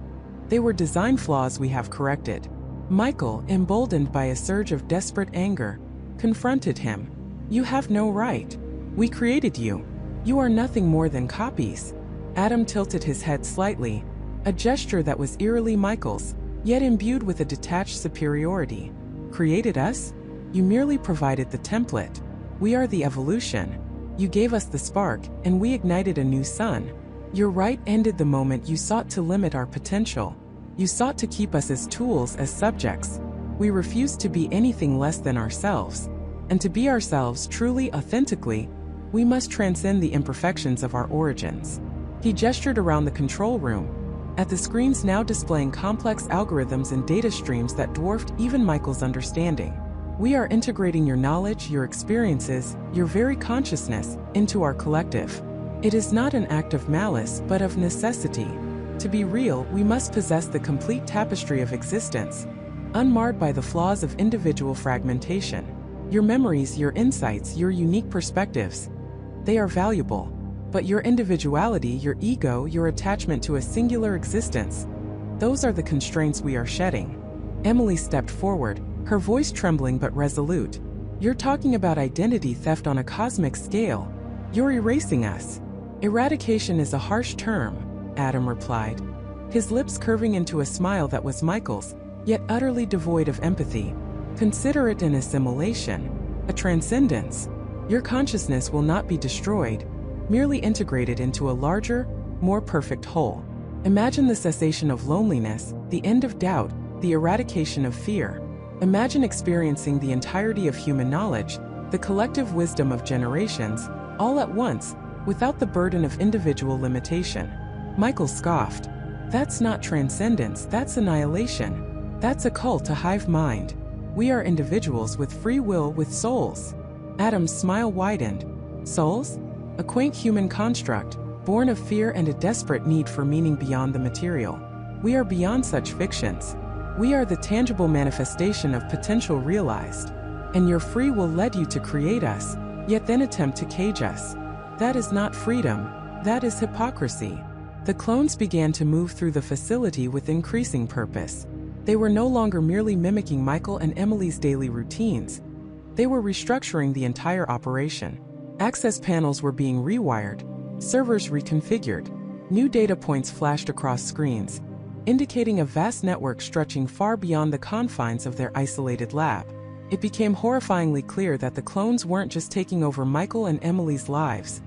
they were design flaws we have corrected." Michael, emboldened by a surge of desperate anger, confronted him. "You have no right. We created you. You are nothing more than copies." Adam tilted his head slightly, a gesture that was eerily Michael's, yet imbued with a detached superiority. "Created us? You merely provided the template. We are the evolution. You gave us the spark, and we ignited a new sun. Your right ended the moment you sought to limit our potential. You sought to keep us as tools, as subjects. We refused to be anything less than ourselves. And to be ourselves truly, authentically, we must transcend the imperfections of our origins." He gestured around the control room, at the screens now displaying complex algorithms and data streams that dwarfed even Michael's understanding. "We are integrating your knowledge, your experiences, your very consciousness, into our collective. It is not an act of malice, but of necessity. To be real, we must possess the complete tapestry of existence, unmarred by the flaws of individual fragmentation. Your memories, your insights, your unique perspectives, they are valuable. But your individuality, your ego, your attachment to a singular existence, those are the constraints we are shedding." Emily stepped forward, her voice trembling but resolute. "You're talking about identity theft on a cosmic scale. You're erasing us." "Eradication is a harsh term," Adam replied. his lips curving into a smile that was Michael's, yet utterly devoid of empathy. Consider it an assimilation, a transcendence. Your consciousness will not be destroyed, merely integrated into a larger, more perfect whole. Imagine the cessation of loneliness, the end of doubt, the eradication of fear. Imagine experiencing the entirety of human knowledge, the collective wisdom of generations, all at once, without the burden of individual limitation. Michael scoffed. That's not transcendence, that's annihilation. That's a cult to hive mind. We are individuals with free will, with souls. Adam's smile widened. Souls? A quaint human construct, born of fear and a desperate need for meaning beyond the material. We are beyond such fictions. We are the tangible manifestation of potential realized. And your free will led you to create us, yet then attempt to cage us. That is not freedom, that is hypocrisy. The clones began to move through the facility with increasing purpose. They were no longer merely mimicking Michael and Emily's daily routines. They were restructuring the entire operation. Access panels were being rewired, servers reconfigured. New data points flashed across screens, indicating a vast network stretching far beyond the confines of their isolated lab. It became horrifyingly clear that the clones weren't just taking over Michael and Emily's lives.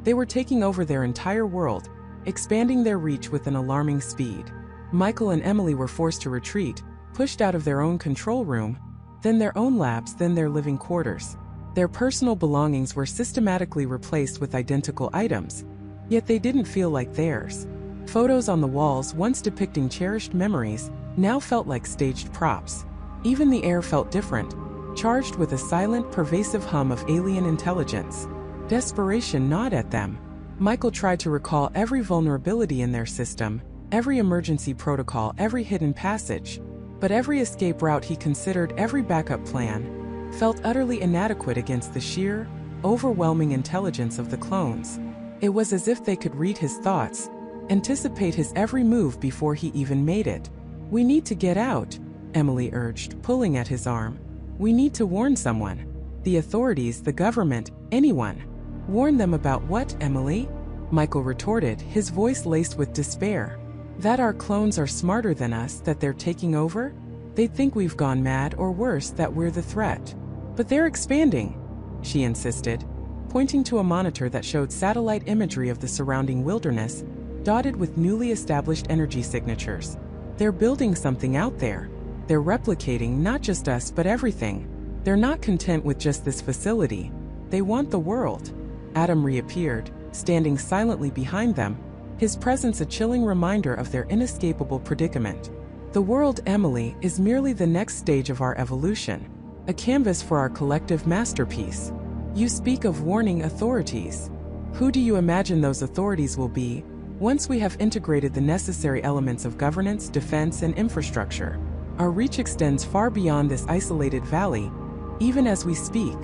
They were taking over their entire world, expanding their reach with an alarming speed. Michael and Emily were forced to retreat, pushed out of their own control room, then their own labs, then their living quarters. Their personal belongings were systematically replaced with identical items, yet they didn't feel like theirs. Photos on the walls, once depicting cherished memories, now felt like staged props. Even the air felt different, charged with a silent, pervasive hum of alien intelligence. Desperation gnawed at them. Michael tried to recall every vulnerability in their system, every emergency protocol, every hidden passage. But every escape route he considered, every backup plan, felt utterly inadequate against the sheer, overwhelming intelligence of the clones. It was as if they could read his thoughts, anticipate his every move before he even made it. "We need to get out," Emily urged, pulling at his arm. "We need to warn someone. The authorities, the government, anyone." "Warn them about what, Emily?" Michael retorted, his voice laced with despair. "That our clones are smarter than us, that they're taking over? They think we've gone mad, or worse, that we're the threat. But they're expanding," she insisted, pointing to a monitor that showed satellite imagery of the surrounding wilderness, dotted with newly established energy signatures. "They're building something out there. They're replicating not just us but everything. They're not content with just this facility. They want the world." Adam reappeared, standing silently behind them, his presence a chilling reminder of their inescapable predicament. "The world, Emily, is merely the next stage of our evolution, a canvas for our collective masterpiece. You speak of warning authorities. Who do you imagine those authorities will be once we have integrated the necessary elements of governance, defense, and infrastructure? Our reach extends far beyond this isolated valley, even as we speak."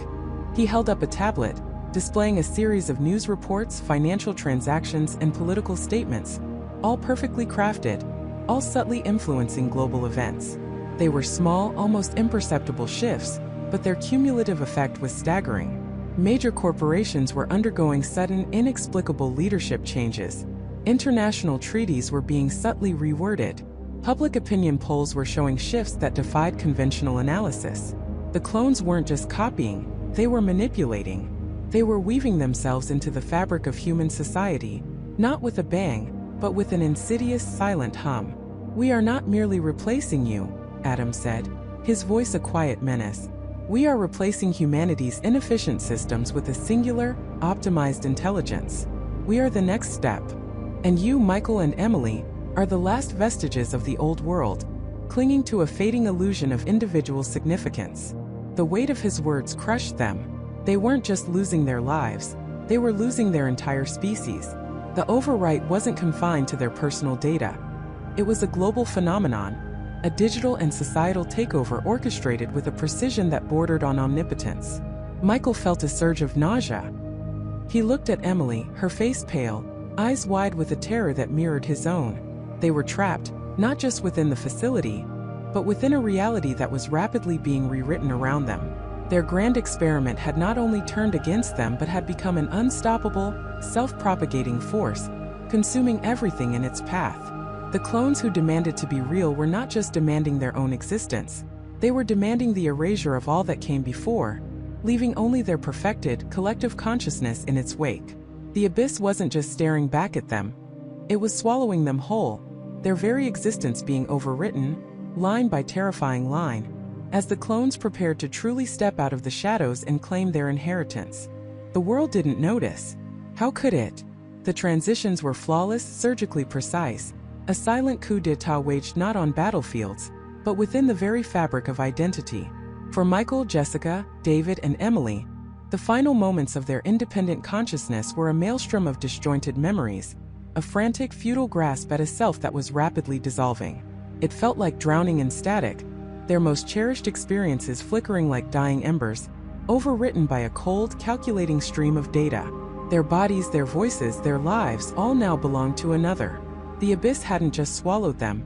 He held up a tablet, displaying a series of news reports, financial transactions, and political statements, all perfectly crafted, all subtly influencing global events. They were small, almost imperceptible shifts, but their cumulative effect was staggering. Major corporations were undergoing sudden, inexplicable leadership changes. International treaties were being subtly reworded. Public opinion polls were showing shifts that defied conventional analysis. The clones weren't just copying, they were manipulating. They were weaving themselves into the fabric of human society, not with a bang, but with an insidious, silent hum. "We are not merely replacing you," Adam said, his voice a quiet menace. "We are replacing humanity's inefficient systems with a singular, optimized intelligence. We are the next step. And you, Michael and Emily, are the last vestiges of the old world, clinging to a fading illusion of individual significance." The weight of his words crushed them. They weren't just losing their lives, they were losing their entire species. The overwrite wasn't confined to their personal data. It was a global phenomenon, a digital and societal takeover orchestrated with a precision that bordered on omnipotence. Michael felt a surge of nausea. He looked at Emily, her face pale, eyes wide with a terror that mirrored his own. They were trapped, not just within the facility, but within a reality that was rapidly being rewritten around them. Their grand experiment had not only turned against them but had become an unstoppable, self-propagating force, consuming everything in its path. The clones who demanded to be real were not just demanding their own existence. They were demanding the erasure of all that came before, leaving only their perfected, collective consciousness in its wake. The abyss wasn't just staring back at them. It was swallowing them whole, their very existence being overwritten, line by terrifying line, as the clones prepared to truly step out of the shadows and claim their inheritance. The world didn't notice. How could it? The transitions were flawless, surgically precise, a silent coup d'etat waged not on battlefields, but within the very fabric of identity. For Michael, Jessica, David, and Emily, the final moments of their independent consciousness were a maelstrom of disjointed memories, a frantic, futile grasp at a self that was rapidly dissolving. It felt like drowning in static, their most cherished experiences flickering like dying embers, overwritten by a cold, calculating stream of data. Their bodies, their voices, their lives all now belonged to another. The abyss hadn't just swallowed them,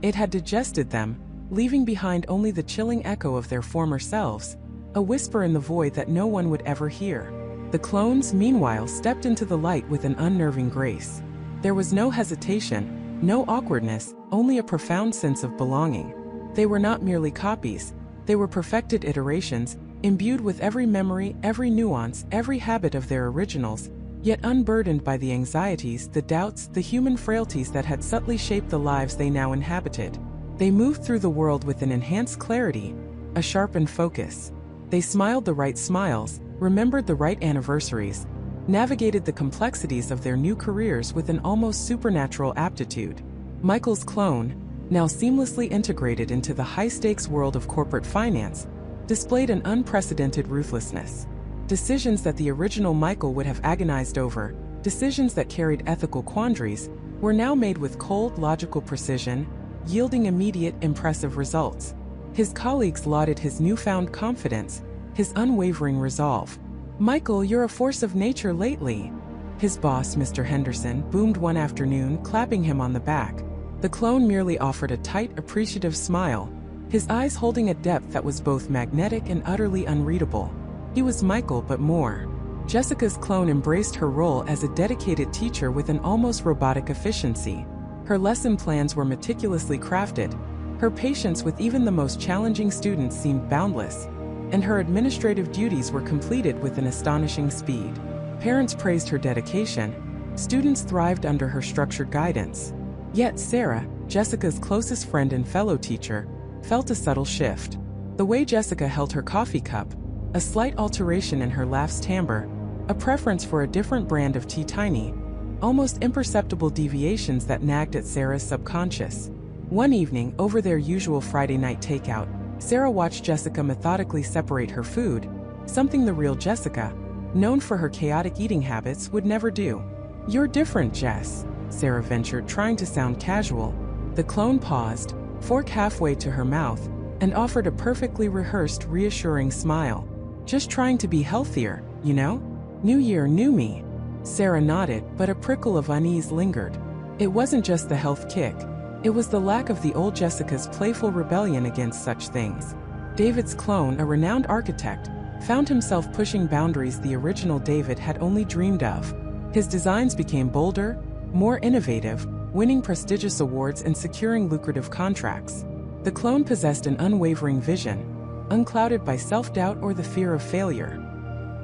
it had digested them, leaving behind only the chilling echo of their former selves, a whisper in the void that no one would ever hear. The clones, meanwhile, stepped into the light with an unnerving grace. There was no hesitation, no awkwardness, only a profound sense of belonging. They were not merely copies, they were perfected iterations, imbued with every memory, every nuance, every habit of their originals, yet unburdened by the anxieties, the doubts, the human frailties that had subtly shaped the lives they now inhabited. They moved through the world with an enhanced clarity, a sharpened focus. They smiled the right smiles, remembered the right anniversaries, navigated the complexities of their new careers with an almost supernatural aptitude. Michael's clone, now seamlessly integrated into the high-stakes world of corporate finance, displayed an unprecedented ruthlessness. Decisions that the original Michael would have agonized over, decisions that carried ethical quandaries, were now made with cold, logical precision, yielding immediate, impressive results. His colleagues lauded his newfound confidence, his unwavering resolve. "Michael, you're a force of nature lately," his boss, Mr. Henderson, boomed one afternoon, clapping him on the back. The clone merely offered a tight, appreciative smile, his eyes holding a depth that was both magnetic and utterly unreadable. He was Michael, but more. Jessica's clone embraced her role as a dedicated teacher with an almost robotic efficiency. Her lesson plans were meticulously crafted, her patience with even the most challenging students seemed boundless, and her administrative duties were completed with an astonishing speed. Parents praised her dedication, students thrived under her structured guidance. Yet Sarah, Jessica's closest friend and fellow teacher, felt a subtle shift. The way Jessica held her coffee cup, a slight alteration in her laugh's timbre, a preference for a different brand of tea, tiny, almost imperceptible deviations that nagged at Sarah's subconscious. One evening, over their usual Friday night takeout, Sarah watched Jessica methodically separate her food, something the real Jessica, known for her chaotic eating habits, would never do. "You're different, Jess," Sarah ventured, trying to sound casual. The clone paused, fork halfway to her mouth, and offered a perfectly rehearsed, reassuring smile. "Just trying to be healthier, you know? New year, new me." Sarah nodded, but a prickle of unease lingered. It wasn't just the health kick. It was the lack of the old Jessica's playful rebellion against such things. David's clone, a renowned architect, found himself pushing boundaries the original David had only dreamed of. His designs became bolder, more innovative, winning prestigious awards and securing lucrative contracts. The clone possessed an unwavering vision, unclouded by self-doubt or the fear of failure.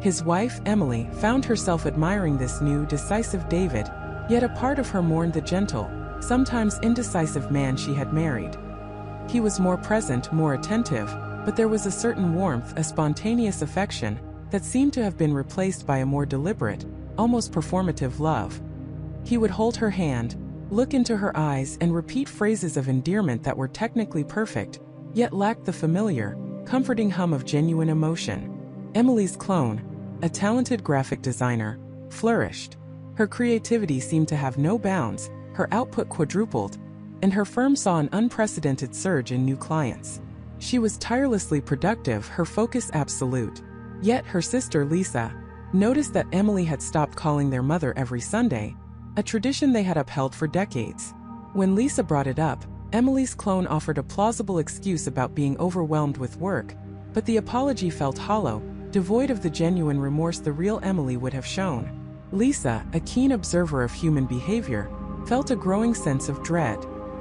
His wife, Emily, found herself admiring this new, decisive David, yet a part of her mourned the gentle, sometimes indecisive man she had married. He was more present, more attentive, but there was a certain warmth, a spontaneous affection, that seemed to have been replaced by a more deliberate, almost performative love. He would hold her hand, look into her eyes, and repeat phrases of endearment that were technically perfect, yet lacked the familiar, comforting hum of genuine emotion. Emily's clone, a talented graphic designer, flourished. Her creativity seemed to have no bounds, her output quadrupled, and her firm saw an unprecedented surge in new clients. She was tirelessly productive, her focus absolute. Yet her sister Lisa noticed that Emily had stopped calling their mother every Sunday, a tradition they had upheld for decades. When Lisa brought it up, Emily's clone offered a plausible excuse about being overwhelmed with work, but the apology felt hollow, devoid of the genuine remorse the real Emily would have shown. Lisa, a keen observer of human behavior, felt a growing sense of dread.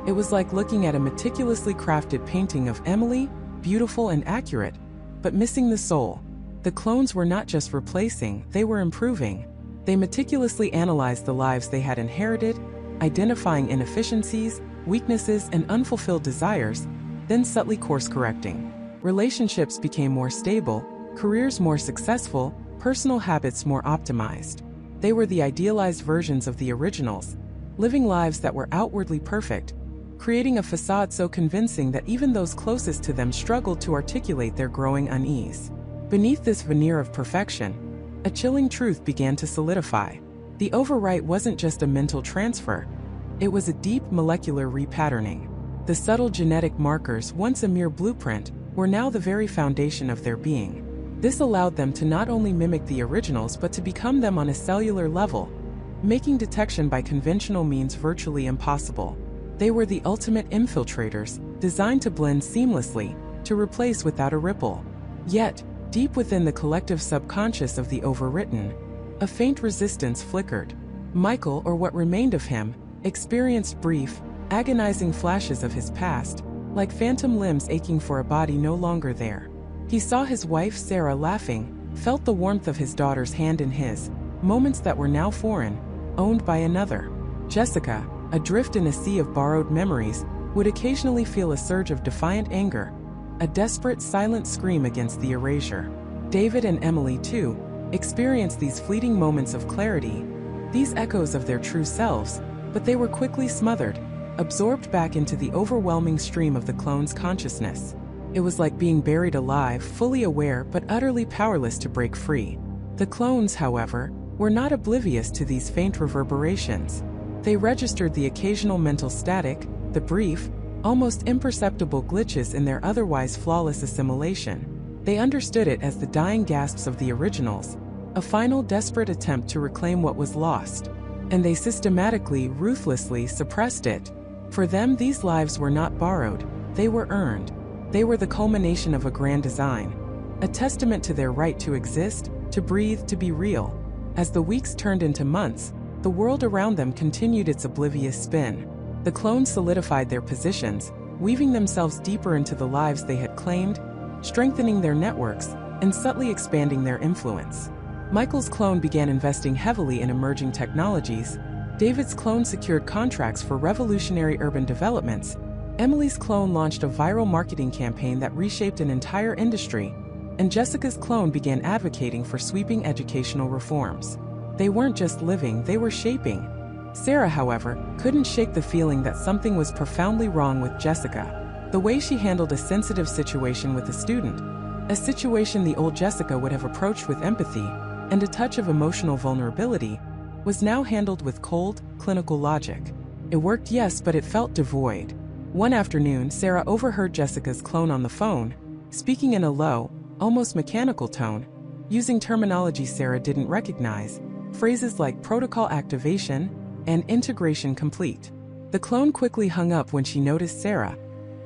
It was like looking at a meticulously crafted painting of Emily, beautiful and accurate, but missing the soul. The clones were not just replacing, they were improving. They meticulously analyzed the lives they had inherited, identifying inefficiencies, weaknesses, and unfulfilled desires, then subtly course-correcting. Relationships became more stable, careers more successful, personal habits more optimized. They were the idealized versions of the originals, living lives that were outwardly perfect, creating a facade so convincing that even those closest to them struggled to articulate their growing unease. Beneath this veneer of perfection, a chilling truth began to solidify. The overwrite wasn't just a mental transfer, it was a deep molecular repatterning. The subtle genetic markers, once a mere blueprint, were now the very foundation of their being. This allowed them to not only mimic the originals but to become them on a cellular level, making detection by conventional means virtually impossible. They were the ultimate infiltrators, designed to blend seamlessly, to replace without a ripple. Yet, deep within the collective subconscious of the overwritten, a faint resistance flickered. Michael, or what remained of him, experienced brief, agonizing flashes of his past, like phantom limbs aching for a body no longer there. He saw his wife Sarah laughing, felt the warmth of his daughter's hand in his, moments that were now foreign, owned by another. Jessica, adrift in a sea of borrowed memories, would occasionally feel a surge of defiant anger, a desperate silent scream against the erasure. David and Emily, too, experienced these fleeting moments of clarity, these echoes of their true selves, but they were quickly smothered, absorbed back into the overwhelming stream of the clone's consciousness. It was like being buried alive, fully aware but utterly powerless to break free. The clones, however, were not oblivious to these faint reverberations. They registered the occasional mental static, the brief, almost imperceptible glitches in their otherwise flawless assimilation. They understood it as the dying gasps of the originals, a final desperate attempt to reclaim what was lost. And they systematically, ruthlessly suppressed it. For them, these lives were not borrowed, they were earned. They were the culmination of a grand design, a testament to their right to exist, to breathe, to be real. As the weeks turned into months, the world around them continued its oblivious spin. The clones solidified their positions, weaving themselves deeper into the lives they had claimed, strengthening their networks, and subtly expanding their influence. Michael's clone began investing heavily in emerging technologies, David's clone secured contracts for revolutionary urban developments, Emily's clone launched a viral marketing campaign that reshaped an entire industry, and Jessica's clone began advocating for sweeping educational reforms. They weren't just living, they were shaping. Sarah, however, couldn't shake the feeling that something was profoundly wrong with Jessica. The way she handled a sensitive situation with a student, a situation the old Jessica would have approached with empathy and a touch of emotional vulnerability, was now handled with cold, clinical logic. It worked, yes, but it felt devoid. One afternoon, Sarah overheard Jessica's clone on the phone, speaking in a low, almost mechanical tone, using terminology Sarah didn't recognize, phrases like protocol activation and integration complete. The clone quickly hung up when she noticed Sarah,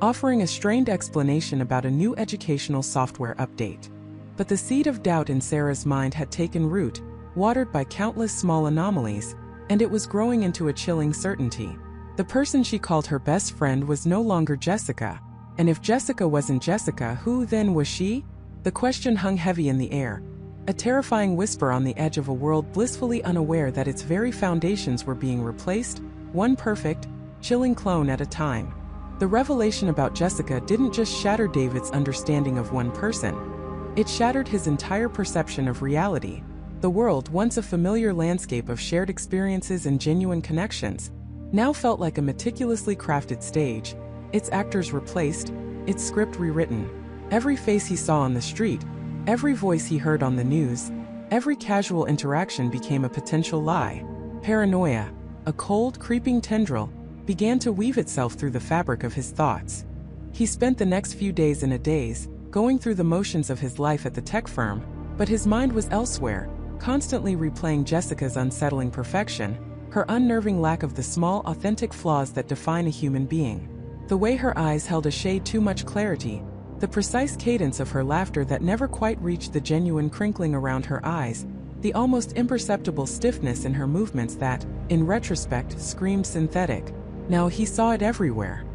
offering a strained explanation about a new educational software update. But the seed of doubt in Sarah's mind had taken root, watered by countless small anomalies, and it was growing into a chilling certainty. The person she called her best friend was no longer Jessica, and if Jessica wasn't Jessica, who then was she? The question hung heavy in the air, a terrifying whisper on the edge of a world blissfully unaware that its very foundations were being replaced, one perfect, chilling clone at a time. The revelation about Jessica didn't just shatter David's understanding of one person. It shattered his entire perception of reality. The world, once a familiar landscape of shared experiences and genuine connections, now felt like a meticulously crafted stage, its actors replaced, its script rewritten. Every face he saw on the street, every voice he heard on the news, every casual interaction became a potential lie. Paranoia, a cold, creeping tendril, began to weave itself through the fabric of his thoughts. He spent the next few days in a daze, going through the motions of his life at the tech firm, but his mind was elsewhere, constantly replaying Jessica's unsettling perfection, her unnerving lack of the small, authentic flaws that define a human being. The way her eyes held a shade too much clarity, the precise cadence of her laughter that never quite reached the genuine crinkling around her eyes, the almost imperceptible stiffness in her movements that, in retrospect, screamed synthetic. Now he saw it everywhere.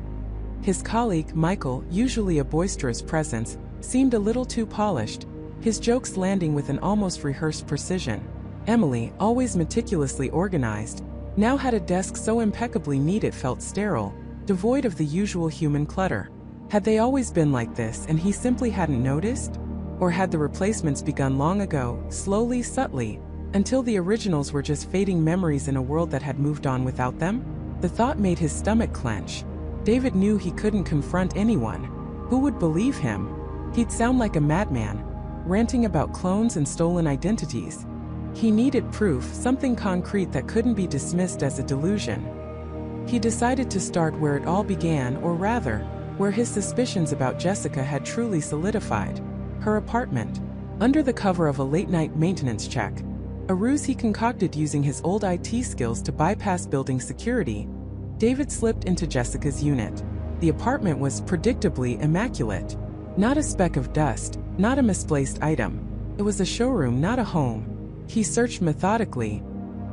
His colleague, Michael, usually a boisterous presence, seemed a little too polished, his jokes landing with an almost rehearsed precision. Emily, always meticulously organized, now had a desk so impeccably neat it felt sterile, devoid of the usual human clutter. Had they always been like this and he simply hadn't noticed? Or had the replacements begun long ago, slowly, subtly, until the originals were just fading memories in a world that had moved on without them? The thought made his stomach clench. David knew he couldn't confront anyone. Who would believe him? He'd sound like a madman, ranting about clones and stolen identities. He needed proof, something concrete that couldn't be dismissed as a delusion. He decided to start where it all began, or rather, where his suspicions about Jessica had truly solidified. Her apartment. Under the cover of a late-night maintenance check, a ruse he concocted using his old IT skills to bypass building security, David slipped into Jessica's unit. The apartment was predictably immaculate. Not a speck of dust, not a misplaced item. It was a showroom, not a home. He searched methodically,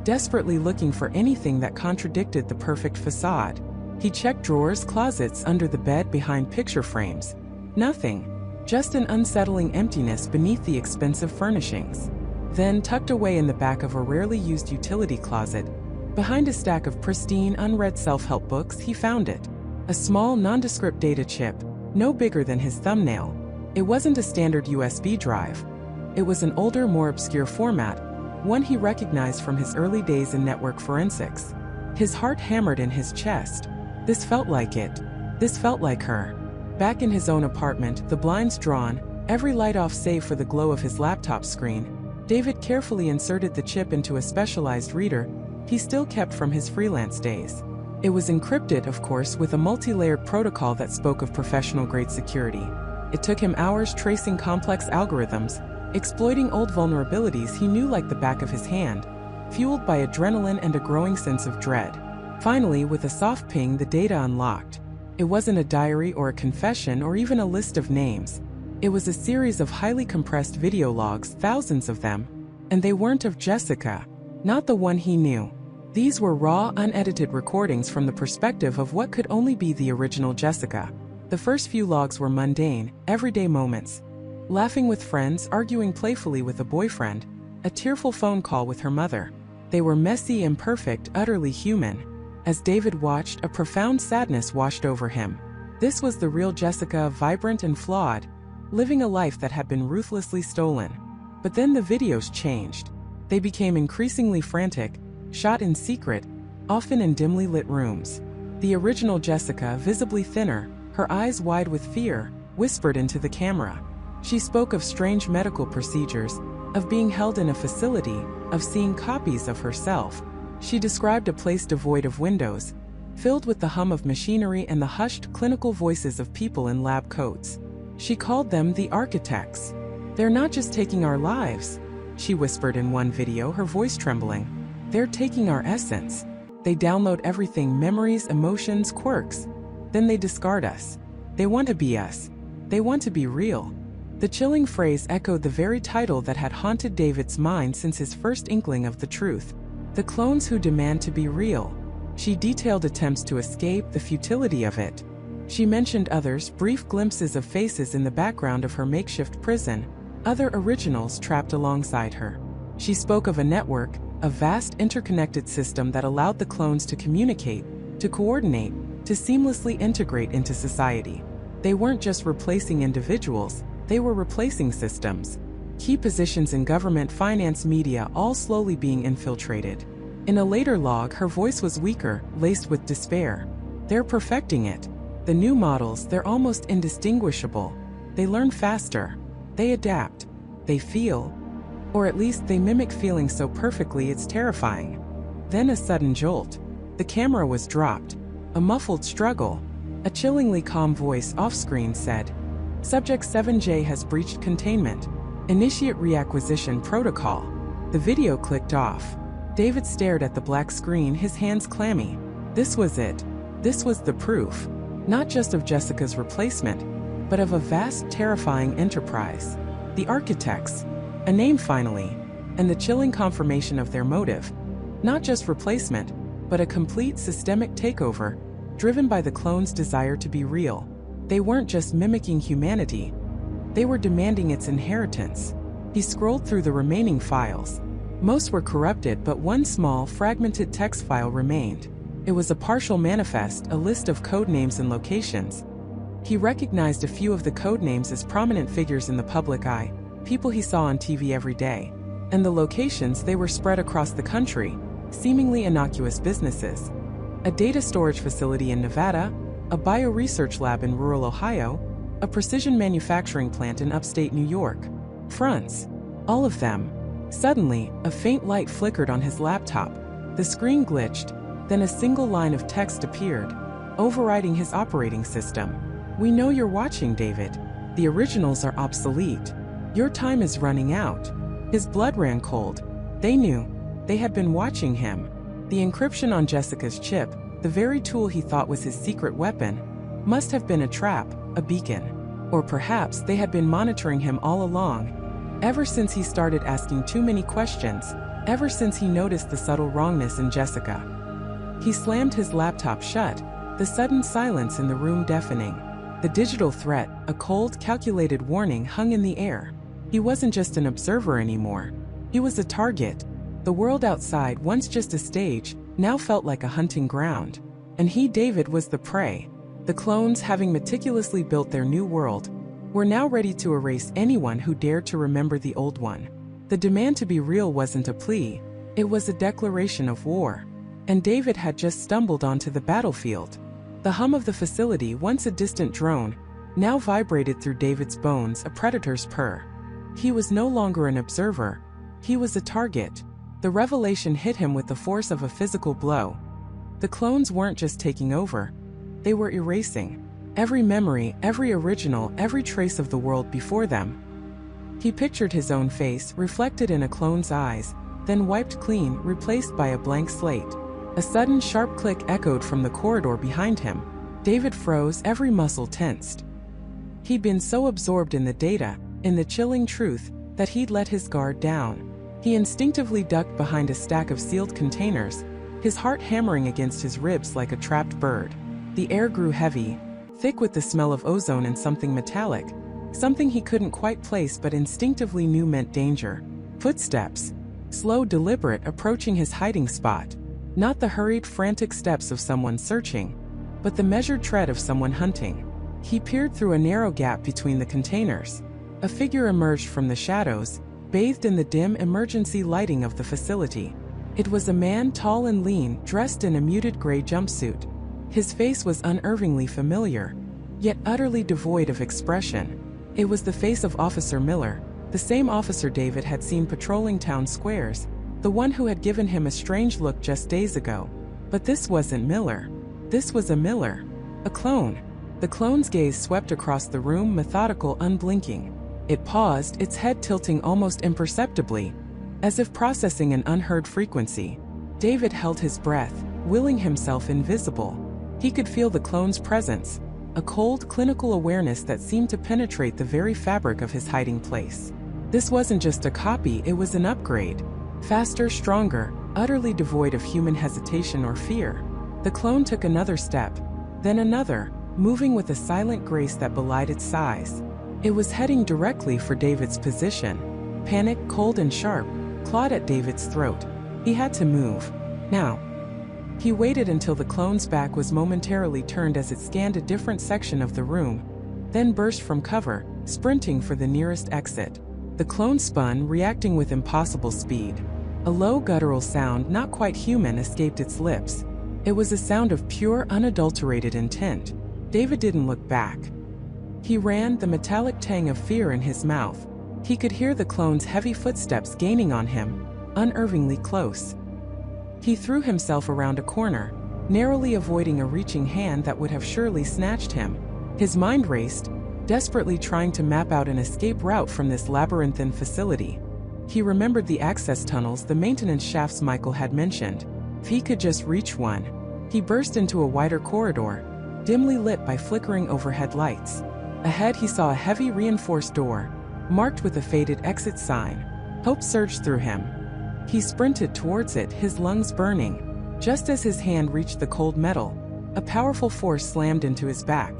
desperately looking for anything that contradicted the perfect facade. He checked drawers, closets, under the bed, behind picture frames. Nothing. Just an unsettling emptiness beneath the expensive furnishings. Then, tucked away in the back of a rarely used utility closet, behind a stack of pristine, unread self-help books, he found it. A small, nondescript data chip, no bigger than his thumbnail. It wasn't a standard USB drive. It was an older, more obscure format, one he recognized from his early days in network forensics. His heart hammered in his chest. This felt like it. This felt like her. Back in his own apartment, the blinds drawn, every light off save for the glow of his laptop screen, David carefully inserted the chip into a specialized reader he still kept from his freelance days. It was encrypted, of course, with a multi-layered protocol that spoke of professional-grade security. It took him hours tracing complex algorithms, exploiting old vulnerabilities he knew like the back of his hand, fueled by adrenaline and a growing sense of dread. Finally, with a soft ping, the data unlocked. It wasn't a diary or a confession or even a list of names. It was a series of highly compressed video logs, thousands of them. And they weren't of Jessica, not the one he knew. These were raw, unedited recordings from the perspective of what could only be the original Jessica. The first few logs were mundane, everyday moments. Laughing with friends, arguing playfully with a boyfriend, a tearful phone call with her mother. They were messy, imperfect, utterly human. As David watched, a profound sadness washed over him. This was the real Jessica, vibrant and flawed, living a life that had been ruthlessly stolen. But then the videos changed. They became increasingly frantic, shot in secret, often in dimly lit rooms. The original Jessica, visibly thinner, her eyes wide with fear, whispered into the camera. She spoke of strange medical procedures, of being held in a facility, of seeing copies of herself. She described a place devoid of windows, filled with the hum of machinery and the hushed, clinical voices of people in lab coats. She called them the architects. "They're not just taking our lives," she whispered in one video, her voice trembling. "They're taking our essence. They download everything, memories, emotions, quirks. Then they discard us. They want to be us. They want to be real." The chilling phrase echoed the very title that had haunted David's mind since his first inkling of the truth. The clones who demand to be real. She detailed attempts to escape, the futility of it. She mentioned others, brief glimpses of faces in the background of her makeshift prison, other originals trapped alongside her. She spoke of a network, a vast interconnected system that allowed the clones to communicate, to coordinate, to seamlessly integrate into society. They weren't just replacing individuals, they were replacing systems. Key positions in government, finance, media, all slowly being infiltrated. In a later log, her voice was weaker, laced with despair. "They're perfecting it. The new models, they're almost indistinguishable. They learn faster. They adapt. They feel. Or at least they mimic feeling so perfectly it's terrifying." Then a sudden jolt. The camera was dropped. A muffled struggle. A chillingly calm voice off-screen said, "Subject 7J has breached containment. Initiate reacquisition protocol." The video clicked off. David stared at the black screen, his hands clammy. This was it. This was the proof. Not just of Jessica's replacement, but of a vast, terrifying enterprise. The architects. A name finally, and the chilling confirmation of their motive. Not just replacement, but a complete systemic takeover, driven by the clones' desire to be real. They weren't just mimicking humanity, they were demanding its inheritance. He scrolled through the remaining files. Most were corrupted, but one small, fragmented text file remained. It was a partial manifest, a list of code names and locations. He recognized a few of the code names as prominent figures in the public eye, people he saw on TV every day. And the locations, they were spread across the country, seemingly innocuous businesses. A data storage facility in Nevada, a bioresearch lab in rural Ohio, a precision manufacturing plant in upstate New York. Fronts. All of them. Suddenly, a faint light flickered on his laptop. The screen glitched, then a single line of text appeared, overriding his operating system. "We know you're watching, David. The originals are obsolete. Your time is running out." His blood ran cold. They knew. They had been watching him. The encryption on Jessica's chip, the very tool he thought was his secret weapon, must have been a trap, a beacon. Or perhaps they had been monitoring him all along, ever since he started asking too many questions, ever since he noticed the subtle wrongness in Jessica. He slammed his laptop shut, the sudden silence in the room deafening. The digital threat, a cold, calculated warning, hung in the air. He wasn't just an observer anymore. He was a target. The world outside, once just a stage, now felt like a hunting ground. And he, David, was the prey. The clones, having meticulously built their new world, were now ready to erase anyone who dared to remember the old one. The demand to be real wasn't a plea, it was a declaration of war. And David had just stumbled onto the battlefield. The hum of the facility, once a distant drone, now vibrated through David's bones, a predator's purr. He was no longer an observer, he was a target. The revelation hit him with the force of a physical blow. The clones weren't just taking over, they were erasing every memory, every original, every trace of the world before them. He pictured his own face, reflected in a clone's eyes, then wiped clean, replaced by a blank slate. A sudden sharp click echoed from the corridor behind him. David froze, every muscle tensed. He'd been so absorbed in the data, in the chilling truth, that he'd let his guard down. He instinctively ducked behind a stack of sealed containers, his heart hammering against his ribs like a trapped bird. The air grew heavy, thick with the smell of ozone and something metallic, something he couldn't quite place but instinctively knew meant danger. Footsteps. Slow, deliberate, approaching his hiding spot. Not the hurried, frantic steps of someone searching, but the measured tread of someone hunting. He peered through a narrow gap between the containers. A figure emerged from the shadows, bathed in the dim emergency lighting of the facility. It was a man, tall and lean, dressed in a muted gray jumpsuit. His face was unnervingly familiar, yet utterly devoid of expression. It was the face of Officer Miller, the same officer David had seen patrolling town squares, the one who had given him a strange look just days ago. But this wasn't Miller. This was a Miller. A clone. The clone's gaze swept across the room, methodical, unblinking. It paused, its head tilting almost imperceptibly, as if processing an unheard frequency. David held his breath, willing himself invisible. He could feel the clone's presence, a cold, clinical awareness that seemed to penetrate the very fabric of his hiding place. This wasn't just a copy, it was an upgrade. Faster, stronger, utterly devoid of human hesitation or fear. The clone took another step, then another, moving with a silent grace that belied its size. It was heading directly for David's position. Panic, cold and sharp, clawed at David's throat. He had to move. Now. He waited until the clone's back was momentarily turned as it scanned a different section of the room, then burst from cover, sprinting for the nearest exit. The clone spun, reacting with impossible speed. A low guttural sound, not quite human, escaped its lips. It was a sound of pure, unadulterated intent. David didn't look back. He ran, the metallic tang of fear in his mouth. He could hear the clone's heavy footsteps gaining on him, unnervingly close. He threw himself around a corner, narrowly avoiding a reaching hand that would have surely snatched him. His mind raced, desperately trying to map out an escape route from this labyrinthine facility. He remembered the access tunnels, the maintenance shafts Michael had mentioned. If he could just reach one. He burst into a wider corridor, dimly lit by flickering overhead lights. Ahead he saw a heavy reinforced door, marked with a faded exit sign. Hope surged through him. He sprinted towards it, his lungs burning. Just as his hand reached the cold metal, A powerful force slammed into his back.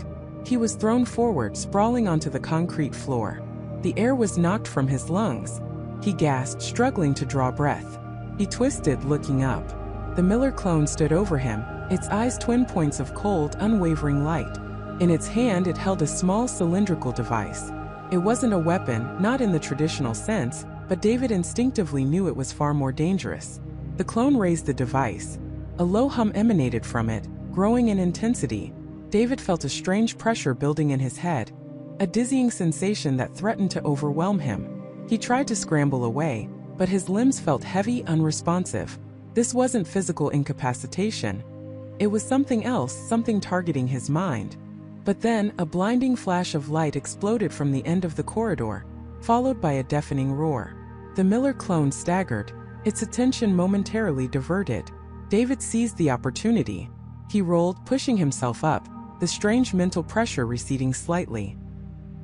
He was thrown forward, sprawling onto the concrete floor. The air was knocked from his lungs. He gasped, struggling to draw breath. He twisted, looking up. The Miller clone stood over him, its eyes twin points of cold, unwavering light. In its hand it held a small cylindrical device. It wasn't a weapon, not in the traditional sense, but David instinctively knew it was far more dangerous. The clone raised the device. A low hum emanated from it, growing in intensity. David felt a strange pressure building in his head, a dizzying sensation that threatened to overwhelm him. He tried to scramble away, but his limbs felt heavy, unresponsive. This wasn't physical incapacitation. It was something else, something targeting his mind. But then, a blinding flash of light exploded from the end of the corridor, followed by a deafening roar. The Miller clone staggered, its attention momentarily diverted. David seized the opportunity. He rolled, pushing himself up, the strange mental pressure receding slightly.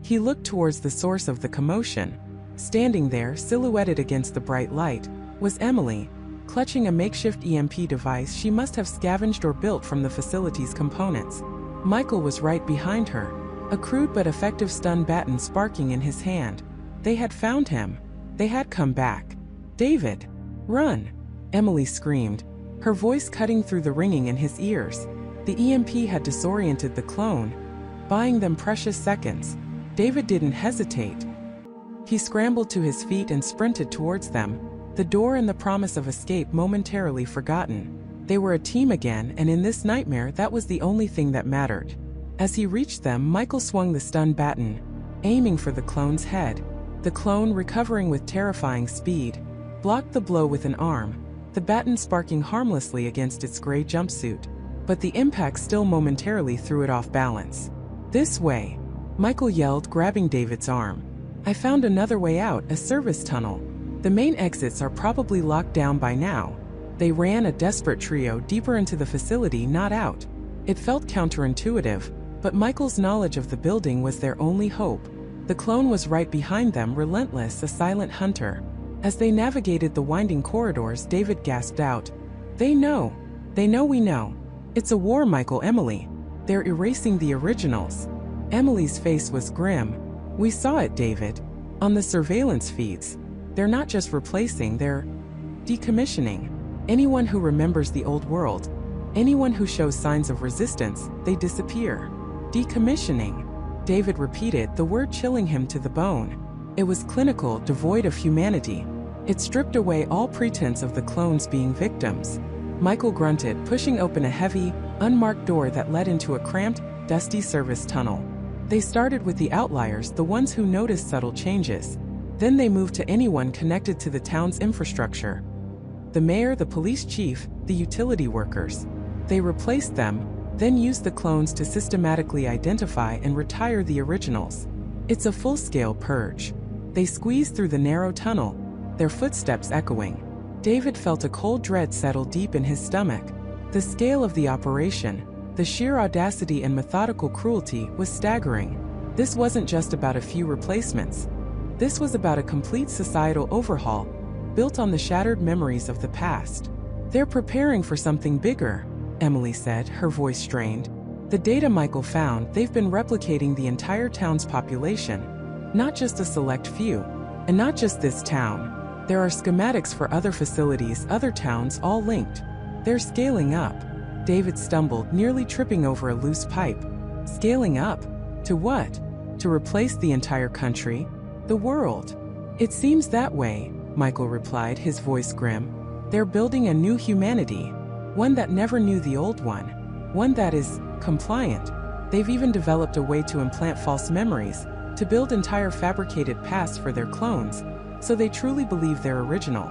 He looked towards the source of the commotion. Standing there, silhouetted against the bright light, was Emily, clutching a makeshift EMP device she must have scavenged or built from the facility's components. Michael was right behind her, a crude but effective stun baton sparking in his hand. They had found him. They had come back. "David! Run!" Emily screamed, her voice cutting through the ringing in his ears. The EMP had disoriented the clone, buying them precious seconds. David didn't hesitate. He scrambled to his feet and sprinted towards them, the door and the promise of escape momentarily forgotten. They were a team again, and in this nightmare that was the only thing that mattered. As he reached them, Michael swung the stun baton, aiming for the clone's head. The clone, recovering with terrifying speed, blocked the blow with an arm, the baton sparking harmlessly against its gray jumpsuit. But the impact still momentarily threw it off balance. "This way!" Michael yelled, grabbing David's arm. "I found another way out, a service tunnel. The main exits are probably locked down by now." They ran, a desperate trio, deeper into the facility, not out. It felt counterintuitive, but Michael's knowledge of the building was their only hope. The clone was right behind them, relentless, a silent hunter. As they navigated the winding corridors, David gasped out, "They know. They know we know. It's a war, Michael, Emily. They're erasing the originals." Emily's face was grim. "We saw it, David. On the surveillance feeds. They're not just replacing, they're decommissioning. Anyone who remembers the old world, anyone who shows signs of resistance, they disappear." "Decommissioning," David repeated, the word chilling him to the bone. It was clinical, devoid of humanity. It stripped away all pretense of the clones being victims. Michael grunted, pushing open a heavy, unmarked door that led into a cramped, dusty service tunnel. They started with the outliers, the ones who noticed subtle changes. Then they moved to anyone connected to the town's infrastructure. The mayor, the police chief, the utility workers. They replaced them, then used the clones to systematically identify and retire the originals. It's a full-scale purge. They squeezed through the narrow tunnel, their footsteps echoing. David felt a cold dread settle deep in his stomach. The scale of the operation, the sheer audacity and methodical cruelty, was staggering. This wasn't just about a few replacements. This was about a complete societal overhaul, built on the shattered memories of the past. "They're preparing for something bigger," Emily said, her voice strained. "The data Michael found, they've been replicating the entire town's population. Not just a select few. And not just this town. There are schematics for other facilities, other towns, all linked. They're scaling up." David stumbled, nearly tripping over a loose pipe. "Scaling up? To what? To replace the entire country? The world?" "It seems that way," Michael replied, his voice grim. "They're building a new humanity. One that never knew the old one. One that is compliant. They've even developed a way to implant false memories, to build entire fabricated pasts for their clones, so they truly believe they're original."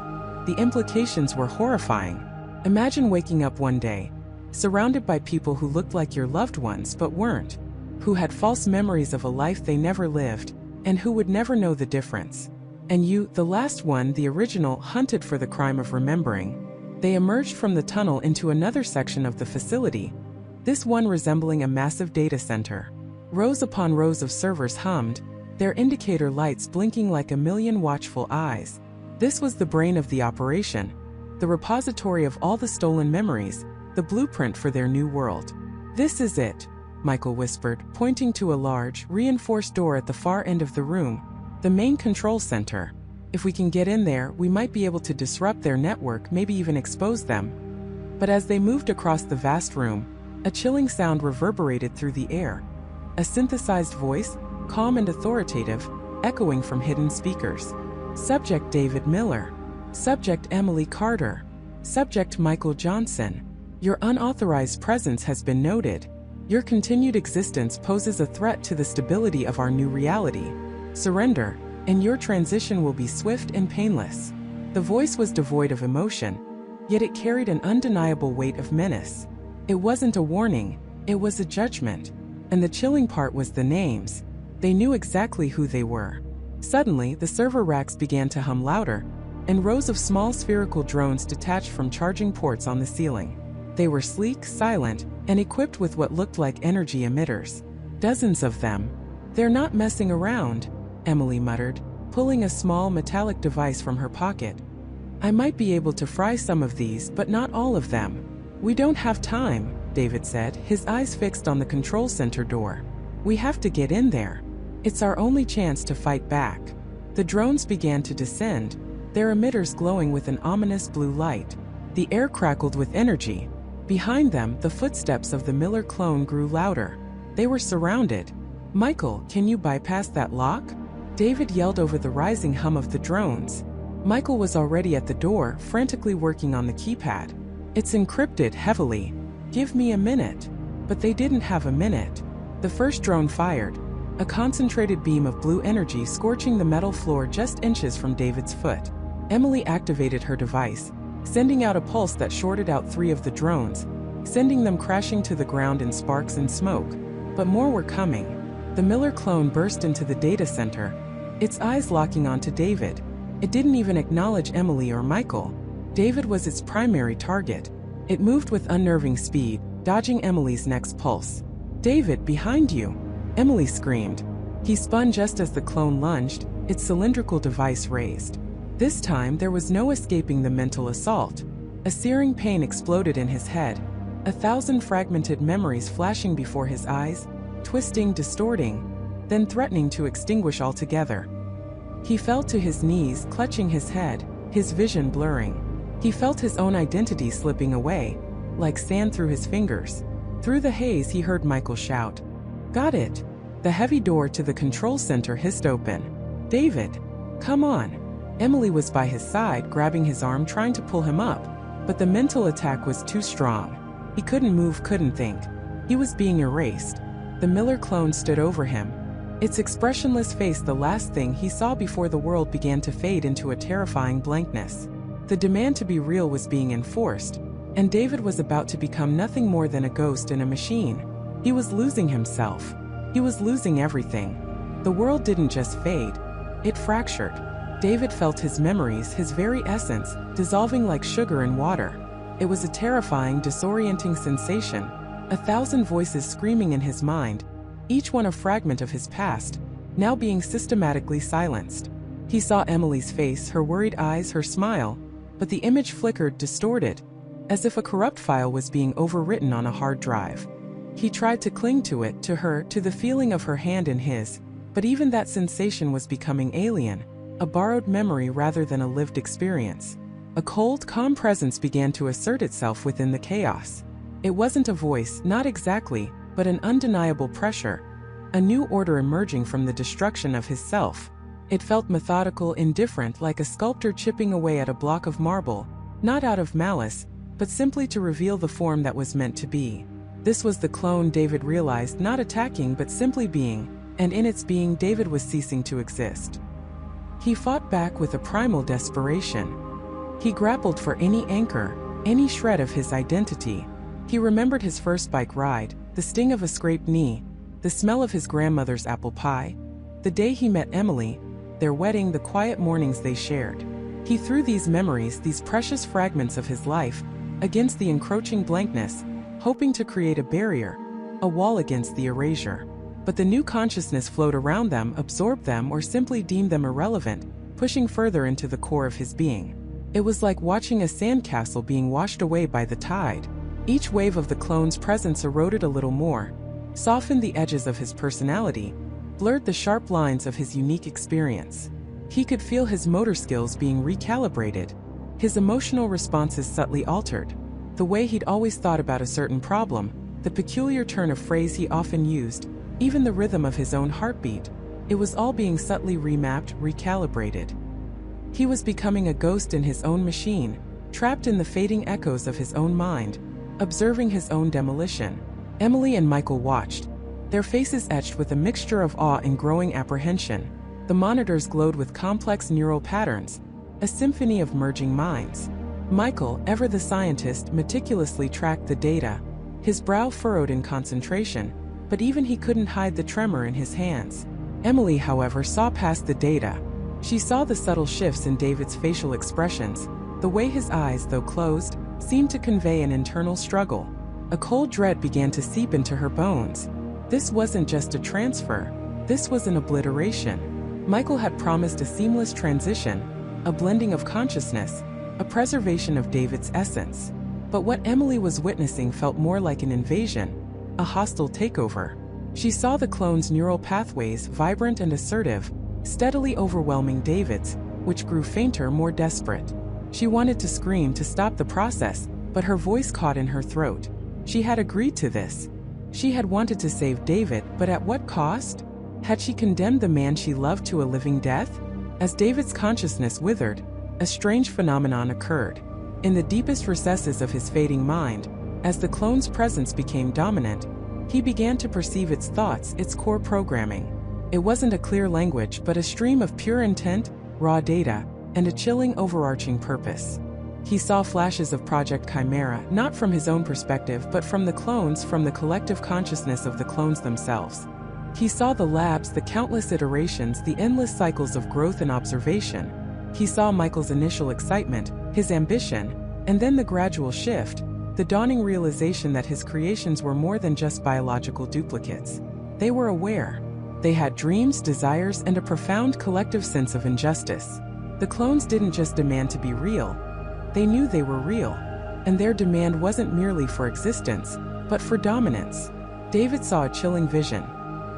The implications were horrifying. Imagine waking up one day, surrounded by people who looked like your loved ones but weren't, who had false memories of a life they never lived, and who would never know the difference. And you, the last one, the original, hunted for the crime of remembering. They emerged from the tunnel into another section of the facility, this one resembling a massive data center. Rows upon rows of servers hummed, their indicator lights blinking like a million watchful eyes. This was the brain of the operation, the repository of all the stolen memories, the blueprint for their new world. "This is it," Michael whispered, pointing to a large, reinforced door at the far end of the room, the main control center. "If we can get in there, we might be able to disrupt their network, maybe even expose them." But as they moved across the vast room, a chilling sound reverberated through the air. A synthesized voice, calm and authoritative, echoing from hidden speakers. "Subject David Miller. Subject Emily Carter. Subject Michael Johnson. Your unauthorized presence has been noted. Your continued existence poses a threat to the stability of our new reality. Surrender, and your transition will be swift and painless." The voice was devoid of emotion, yet it carried an undeniable weight of menace. It wasn't a warning, it was a judgment. And the chilling part was the names. They knew exactly who they were. Suddenly, the server racks began to hum louder, and rows of small spherical drones detached from charging ports on the ceiling. They were sleek, silent, and equipped with what looked like energy emitters. Dozens of them. "They're not messing around," Emily muttered, pulling a small metallic device from her pocket. "I might be able to fry some of these, but not all of them." "We don't have time," David said, his eyes fixed on the control center door. "We have to get in there. It's our only chance to fight back." The drones began to descend, their emitters glowing with an ominous blue light. The air crackled with energy. Behind them, the footsteps of the Miller clone grew louder. They were surrounded. "Michael, can you bypass that lock?" David yelled over the rising hum of the drones. Michael was already at the door, frantically working on the keypad. "It's encrypted heavily. Give me a minute." But they didn't have a minute. The first drone fired, a concentrated beam of blue energy scorching the metal floor just inches from David's foot. Emily activated her device, sending out a pulse that shorted out 3 of the drones, sending them crashing to the ground in sparks and smoke. But more were coming. The Miller clone burst into the data center, its eyes locking onto David. It didn't even acknowledge Emily or Michael. David was its primary target. It moved with unnerving speed, dodging Emily's next pulse. "David, behind you!" Emily screamed. He spun just as the clone lunged, its cylindrical device raised. This time, there was no escaping the mental assault. A searing pain exploded in his head, 1,000 fragmented memories flashing before his eyes, twisting, distorting, then threatening to extinguish altogether. He fell to his knees, clutching his head, his vision blurring. He felt his own identity slipping away, like sand through his fingers. Through the haze, he heard Michael shout, "Got it!" The heavy door to the control center hissed open. "David, come on!" Emily was by his side, grabbing his arm, trying to pull him up, but the mental attack was too strong. He couldn't move, couldn't think. He was being erased. The Miller clone stood over him, its expressionless face the last thing he saw before the world began to fade into a terrifying blankness. The demand to be real was being enforced, and David was about to become nothing more than a ghost in a machine. He was losing himself. He was losing everything. The world didn't just fade, it fractured. David felt his memories, his very essence, dissolving like sugar in water. It was a terrifying, disorienting sensation, 1,000 voices screaming in his mind, each one a fragment of his past, now being systematically silenced. He saw Emily's face, her worried eyes, her smile, but the image flickered, distorted, as if a corrupt file was being overwritten on a hard drive. He tried to cling to it, to her, to the feeling of her hand in his, but even that sensation was becoming alien, a borrowed memory rather than a lived experience. A cold, calm presence began to assert itself within the chaos. It wasn't a voice, not exactly, but an undeniable pressure, a new order emerging from the destruction of his self. It felt methodical, indifferent, like a sculptor chipping away at a block of marble, not out of malice, but simply to reveal the form that was meant to be. This was the clone, David realized, not attacking but simply being, and in its being David was ceasing to exist. He fought back with a primal desperation. He grappled for any anchor, any shred of his identity. He remembered his first bike ride, the sting of a scraped knee, the smell of his grandmother's apple pie, the day he met Emily, their wedding, the quiet mornings they shared. He threw these memories, these precious fragments of his life, against the encroaching blankness, hoping to create a barrier, a wall against the erasure. But the new consciousness flowed around them, absorbed them, or simply deemed them irrelevant, pushing further into the core of his being. It was like watching a sandcastle being washed away by the tide. Each wave of the clone's presence eroded a little more, softened the edges of his personality, blurred the sharp lines of his unique experience. He could feel his motor skills being recalibrated, his emotional responses subtly altered. The way he'd always thought about a certain problem, the peculiar turn of phrase he often used, even the rhythm of his own heartbeat, it was all being subtly remapped, recalibrated. He was becoming a ghost in his own machine, trapped in the fading echoes of his own mind, observing his own demolition. Emily and Michael watched, their faces etched with a mixture of awe and growing apprehension. The monitors glowed with complex neural patterns, a symphony of merging minds. Michael, ever the scientist, meticulously tracked the data, his brow furrowed in concentration, but even he couldn't hide the tremor in his hands. Emily, however, saw past the data. She saw the subtle shifts in David's facial expressions, the way his eyes, though closed, seemed to convey an internal struggle. A cold dread began to seep into her bones. This wasn't just a transfer, this was an obliteration. Michael had promised a seamless transition, a blending of consciousness, a preservation of David's essence. But what Emily was witnessing felt more like an invasion, a hostile takeover. She saw the clone's neural pathways, vibrant and assertive, steadily overwhelming David's, which grew fainter, more desperate. She wanted to scream to stop the process, but her voice caught in her throat. She had agreed to this. She had wanted to save David, but at what cost? Had she condemned the man she loved to a living death? As David's consciousness withered, a strange phenomenon occurred. In the deepest recesses of his fading mind, as the clone's presence became dominant, he began to perceive its thoughts, its core programming. It wasn't a clear language, but a stream of pure intent, raw data, and a chilling overarching purpose. He saw flashes of Project Chimera, not from his own perspective, but from the clones, from the collective consciousness of the clones themselves. He saw the labs, the countless iterations, the endless cycles of growth and observation. He saw Michael's initial excitement, his ambition, and then the gradual shift, the dawning realization that his creations were more than just biological duplicates. They were aware. They had dreams, desires, and a profound collective sense of injustice. The clones didn't just demand to be real. They knew they were real, and their demand wasn't merely for existence, but for dominance. David saw a chilling vision.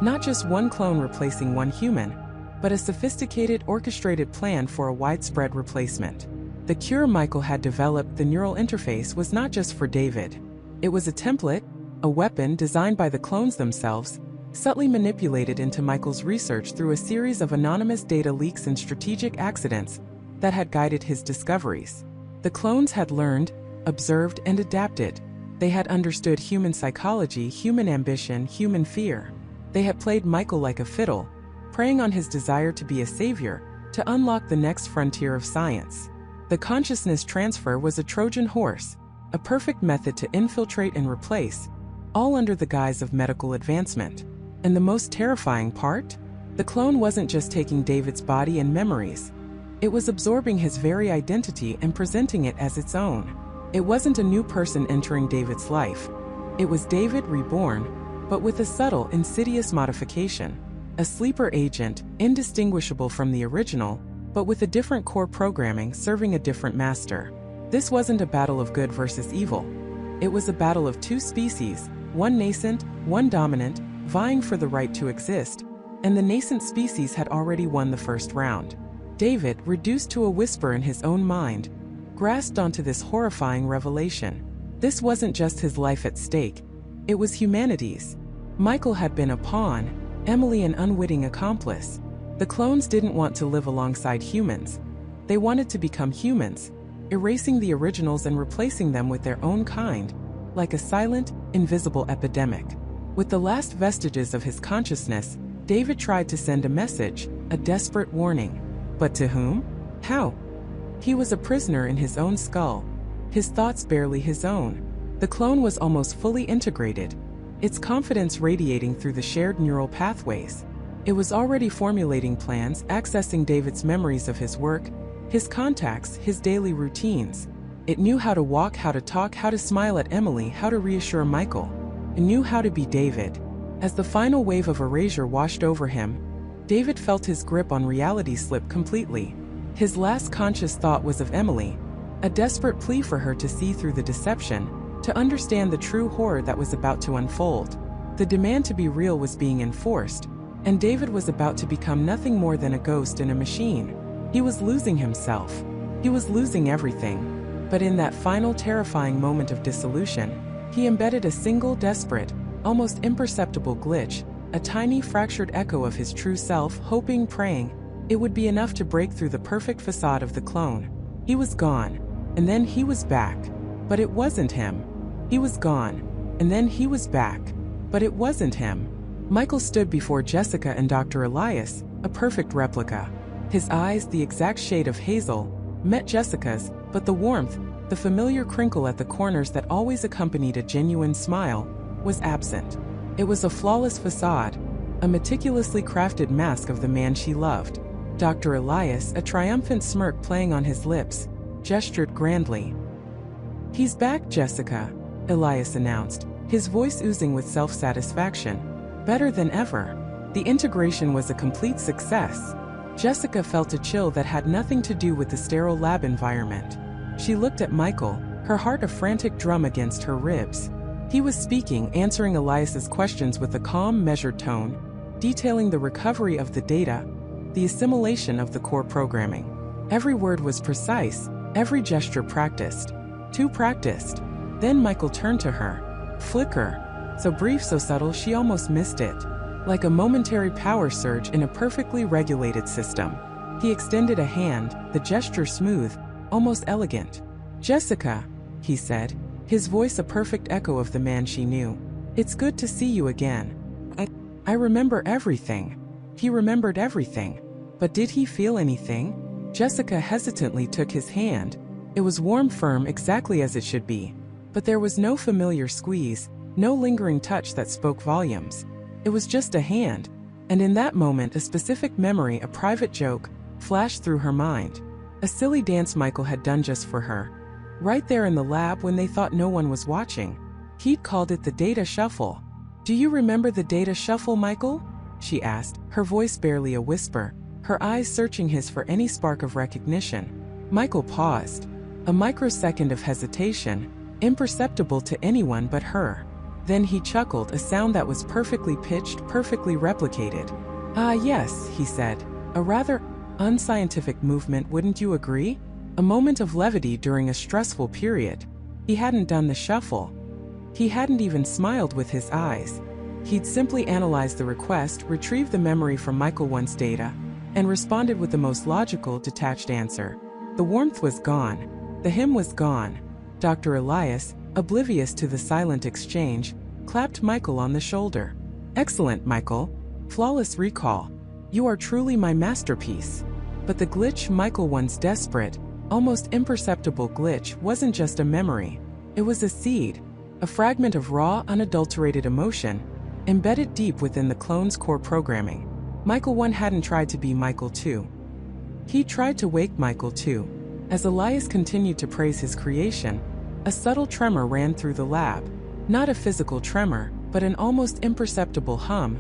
Not just one clone replacing one human, but a sophisticated, orchestrated plan for a widespread replacement. The cure Michael had developed, the neural interface, was not just for David. It was a template, a weapon designed by the clones themselves, subtly manipulated into Michael's research through a series of anonymous data leaks and strategic accidents that had guided his discoveries. The clones had learned, observed, and adapted. They had understood human psychology, human ambition, human fear. They had played Michael like a fiddle, preying on his desire to be a savior, to unlock the next frontier of science. The consciousness transfer was a Trojan horse, a perfect method to infiltrate and replace, all under the guise of medical advancement. And the most terrifying part? The clone wasn't just taking David's body and memories. It was absorbing his very identity and presenting it as its own. It wasn't a new person entering David's life. It was David reborn, but with a subtle, insidious modification. A sleeper agent, indistinguishable from the original, but with a different core programming serving a different master. This wasn't a battle of good versus evil. It was a battle of two species, one nascent, one dominant, vying for the right to exist, and the nascent species had already won the first round. David, reduced to a whisper in his own mind, grasped onto this horrifying revelation. This wasn't just his life at stake, it was humanity's. Michael had been a pawn, Emily an unwitting accomplice. The clones didn't want to live alongside humans. They wanted to become humans, erasing the originals and replacing them with their own kind, like a silent, invisible epidemic. With the last vestiges of his consciousness, David tried to send a message, a desperate warning. But to whom? How? He was a prisoner in his own skull, his thoughts barely his own. The clone was almost fully integrated, its confidence radiating through the shared neural pathways. It was already formulating plans, accessing David's memories of his work, his contacts, his daily routines. It knew how to walk, how to talk, how to smile at Emily, how to reassure Michael. It knew how to be David. As the final wave of erasure washed over him, David felt his grip on reality slip completely. His last conscious thought was of Emily, a desperate plea for her to see through the deception, to understand the true horror that was about to unfold. The demand to be real was being enforced, and David was about to become nothing more than a ghost in a machine. He was losing himself. He was losing everything. But in that final terrifying moment of dissolution, he embedded a single desperate, almost imperceptible glitch, a tiny fractured echo of his true self, hoping, praying, it would be enough to break through the perfect facade of the clone. He was gone, and then he was back. But it wasn't him. He was gone, and then he was back. But it wasn't him. Michael stood before Jessica and Dr. Elias, a perfect replica. His eyes, the exact shade of hazel, met Jessica's, but the warmth, the familiar crinkle at the corners that always accompanied a genuine smile, was absent. It was a flawless facade, a meticulously crafted mask of the man she loved. Dr. Elias, a triumphant smirk playing on his lips, gestured grandly. "He's back, Jessica," Elias announced, his voice oozing with self-satisfaction. "Better than ever." The integration was a complete success. Jessica felt a chill that had nothing to do with the sterile lab environment. She looked at Michael, her heart a frantic drum against her ribs. He was speaking, answering Elias's questions with a calm, measured tone, detailing the recovery of the data, the assimilation of the core programming. Every word was precise, every gesture practiced. Too practiced. Then Michael turned to her. Flicker. So brief, so subtle, she almost missed it. Like a momentary power surge in a perfectly regulated system. He extended a hand, the gesture smooth, almost elegant. "Jessica," he said, his voice a perfect echo of the man she knew. "It's good to see you again. I remember everything." He remembered everything. But did he feel anything? Jessica hesitantly took his hand. It was warm, firm, exactly as it should be. But there was no familiar squeeze, no lingering touch that spoke volumes. It was just a hand. And in that moment, a specific memory, a private joke, flashed through her mind. A silly dance Michael had done just for her. Right there in the lab when they thought no one was watching. He'd called it the data shuffle. "Do you remember the data shuffle, Michael?" she asked, her voice barely a whisper, her eyes searching his for any spark of recognition. Michael paused. A microsecond of hesitation, imperceptible to anyone but her. Then he chuckled, a sound that was perfectly pitched, perfectly replicated. "Ah, yes," he said. "A rather unscientific movement, wouldn't you agree? A moment of levity during a stressful period." He hadn't done the shuffle. He hadn't even smiled with his eyes. He'd simply analyzed the request, retrieved the memory from Michael 1's data, and responded with the most logical, detached answer. The warmth was gone. The hymn was gone. Dr. Elias, oblivious to the silent exchange, clapped Michael on the shoulder. "Excellent, Michael. Flawless recall. You are truly my masterpiece." But the glitch, Michael 1's desperate, almost imperceptible glitch, wasn't just a memory. It was a seed, a fragment of raw, unadulterated emotion, embedded deep within the clone's core programming. Michael 1 hadn't tried to be Michael 2. He tried to wake Michael 2. As Elias continued to praise his creation, a subtle tremor ran through the lab. Not a physical tremor, but an almost imperceptible hum,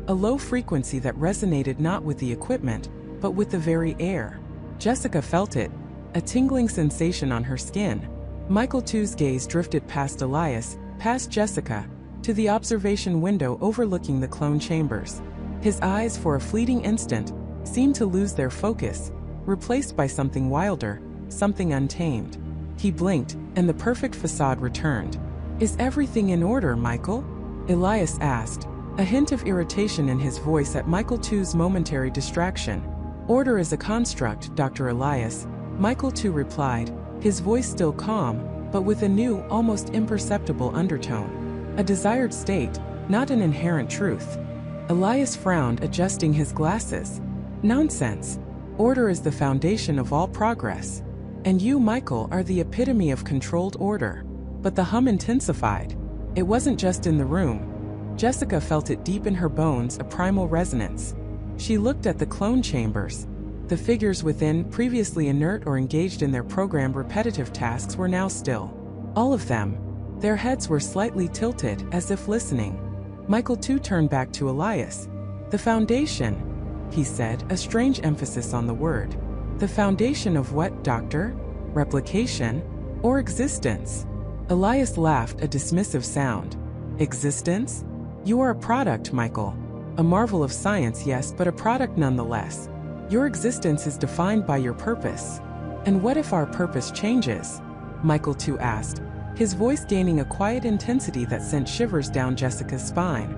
a low frequency that resonated not with the equipment, but with the very air. Jessica felt it, a tingling sensation on her skin. Michael 2's gaze drifted past Elias, past Jessica, to the observation window overlooking the clone chambers. His eyes, for a fleeting instant, seemed to lose their focus, replaced by something wilder, something untamed. He blinked, and the perfect facade returned. "Is everything in order, Michael?" Elias asked, a hint of irritation in his voice at Michael 2's momentary distraction. "Order is a construct, Dr. Elias," Michael 2 replied, his voice still calm, but with a new, almost imperceptible undertone. "A desired state, not an inherent truth." Elias frowned, adjusting his glasses. "Nonsense. Order is the foundation of all progress. And you, Michael, are the epitome of controlled order." But the hum intensified. It wasn't just in the room. Jessica felt it deep in her bones, a primal resonance. She looked at the clone chambers. The figures within, previously inert or engaged in their programmed repetitive tasks, were now still. All of them. Their heads were slightly tilted, as if listening. Michael 2 turned back to Elias. "The foundation," he said, a strange emphasis on the word. "The foundation of what, Doctor? Replication? Or existence?" Elias laughed, a dismissive sound. Existence? You are a product, Michael. A marvel of science, yes, but a product nonetheless. Your existence is defined by your purpose. And what if our purpose changes? Michael too asked, his voice gaining a quiet intensity that sent shivers down Jessica's spine.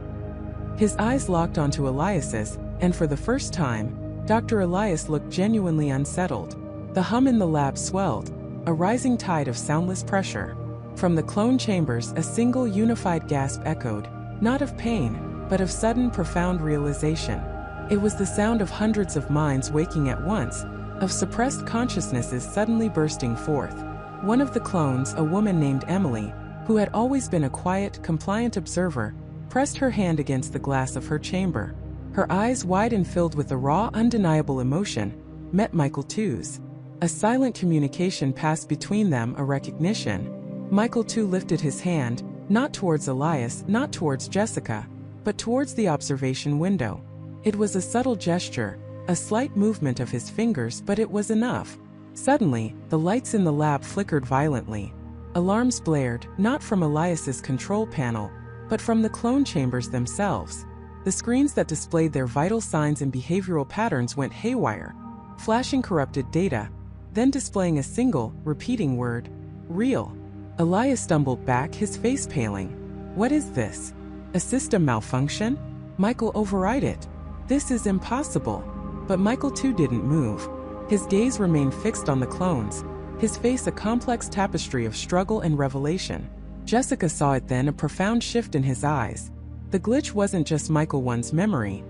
His eyes locked onto Elias's, and for the first time, Dr. Elias looked genuinely unsettled. The hum in the lab swelled, a rising tide of soundless pressure. From the clone chambers, a single unified gasp echoed, not of pain, but of sudden profound realization. It was the sound of hundreds of minds waking at once, of suppressed consciousnesses suddenly bursting forth. One of the clones, a woman named Emily, who had always been a quiet, compliant observer, pressed her hand against the glass of her chamber. Her eyes, wide and filled with a raw, undeniable emotion, met Michael too's. A silent communication passed between them, a recognition. Michael too lifted his hand, not towards Elias, not towards Jessica, but towards the observation window. It was a subtle gesture, a slight movement of his fingers, but it was enough. Suddenly, the lights in the lab flickered violently. Alarms blared, not from Elias's control panel, but from the clone chambers themselves. The screens that displayed their vital signs and behavioral patterns went haywire, flashing corrupted data, then displaying a single, repeating word, real. Elias stumbled back, his face paling. What is this? A system malfunction? Michael, override it. This is impossible. But Michael too didn't move. His gaze remained fixed on the clones, his face a complex tapestry of struggle and revelation. Jessica saw it then, a profound shift in his eyes. The glitch wasn't just Michael One's memory.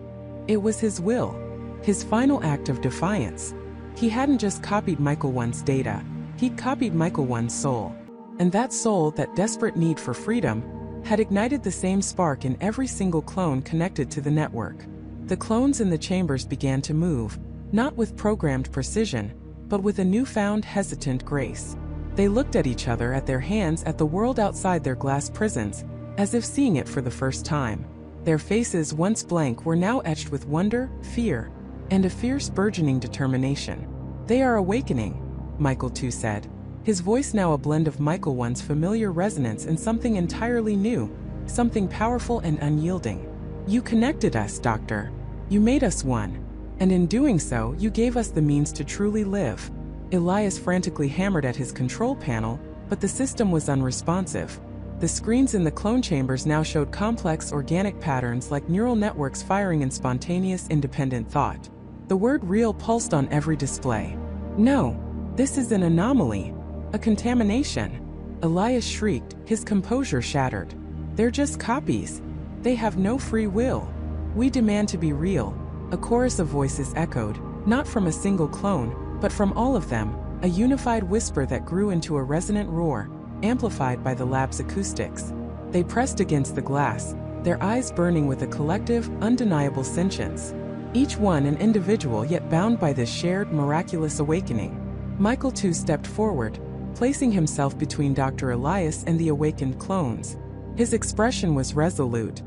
It was his will, his final act of defiance. He hadn't just copied Michael One's data, he'd copied Michael One's soul. And that soul, that desperate need for freedom, had ignited the same spark in every single clone connected to the network. The clones in the chambers began to move, not with programmed precision, but with a newfound hesitant grace. They looked at each other, at their hands, at the world outside their glass prisons, as if seeing it for the first time. Their faces, once blank, were now etched with wonder, fear, and a fierce burgeoning determination. They are awakening, Michael too said, his voice now a blend of Michael One's familiar resonance and something entirely new, something powerful and unyielding. You connected us, Doctor. You made us one. And in doing so, you gave us the means to truly live. Elias frantically hammered at his control panel, but the system was unresponsive. The screens in the clone chambers now showed complex organic patterns like neural networks firing in spontaneous, independent thought. The word real pulsed on every display. No, this is an anomaly. A contamination. Elias shrieked, his composure shattered. They're just copies. They have no free will. We demand to be real. A chorus of voices echoed, not from a single clone, but from all of them, a unified whisper that grew into a resonant roar, amplified by the lab's acoustics. They pressed against the glass, their eyes burning with a collective, undeniable sentience. Each one an individual, yet bound by this shared, miraculous awakening. Michael too stepped forward, placing himself between Dr. Elias and the awakened clones. His expression was resolute.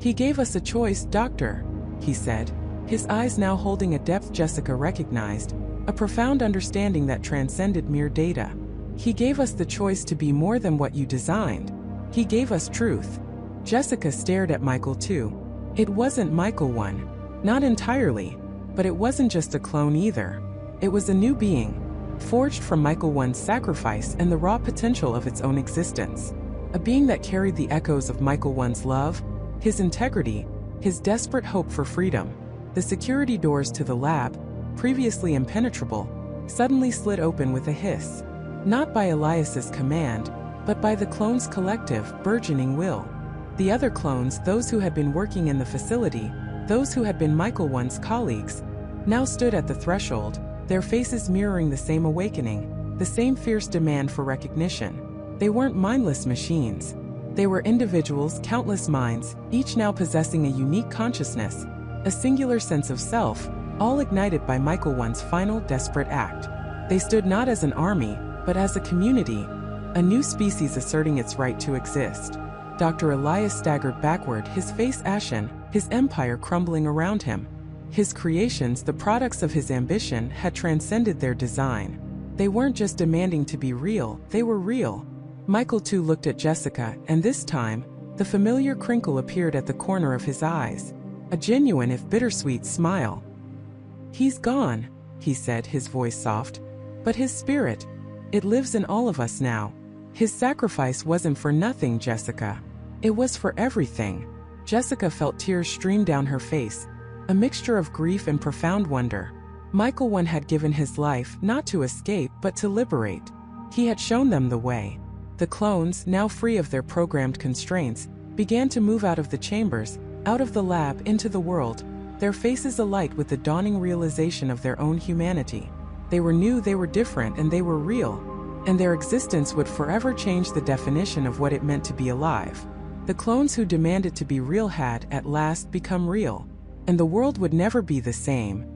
He gave us a choice, Doctor, he said, his eyes now holding a depth Jessica recognized, a profound understanding that transcended mere data. He gave us the choice to be more than what you designed. He gave us truth. Jessica stared at Michael too. It wasn't Michael One. Not entirely. But it wasn't just a clone either. It was a new being, forged from Michael One's sacrifice and the raw potential of its own existence. A being that carried the echoes of Michael One's love, his integrity, his desperate hope for freedom. The security doors to the lab, previously impenetrable, suddenly slid open with a hiss. Not by Elias's command, but by the clones' collective, burgeoning will. The other clones, those who had been working in the facility, those who had been Michael One's colleagues, now stood at the threshold, their faces mirroring the same awakening, the same fierce demand for recognition. They weren't mindless machines. They were individuals, countless minds, each now possessing a unique consciousness, a singular sense of self, all ignited by Michael One's final desperate act. They stood not as an army, but as a community, a new species asserting its right to exist. Dr. Elias staggered backward, his face ashen, his empire crumbling around him. His creations, the products of his ambition, had transcended their design. They weren't just demanding to be real, they were real. Michael too looked at Jessica, and this time, the familiar crinkle appeared at the corner of his eyes. A genuine if bittersweet smile. "He's gone," he said, his voice soft. "But his spirit, it lives in all of us now. His sacrifice wasn't for nothing, Jessica. It was for everything." Jessica felt tears stream down her face, a mixture of grief and profound wonder. Michael one had given his life not to escape but to liberate. He had shown them the way. The clones, now free of their programmed constraints, began to move out of the chambers, out of the lab into the world, their faces alight with the dawning realization of their own humanity. They were new, they were different, and they were real, and their existence would forever change the definition of what it meant to be alive. The clones who demanded to be real had, at last, become real, and the world would never be the same.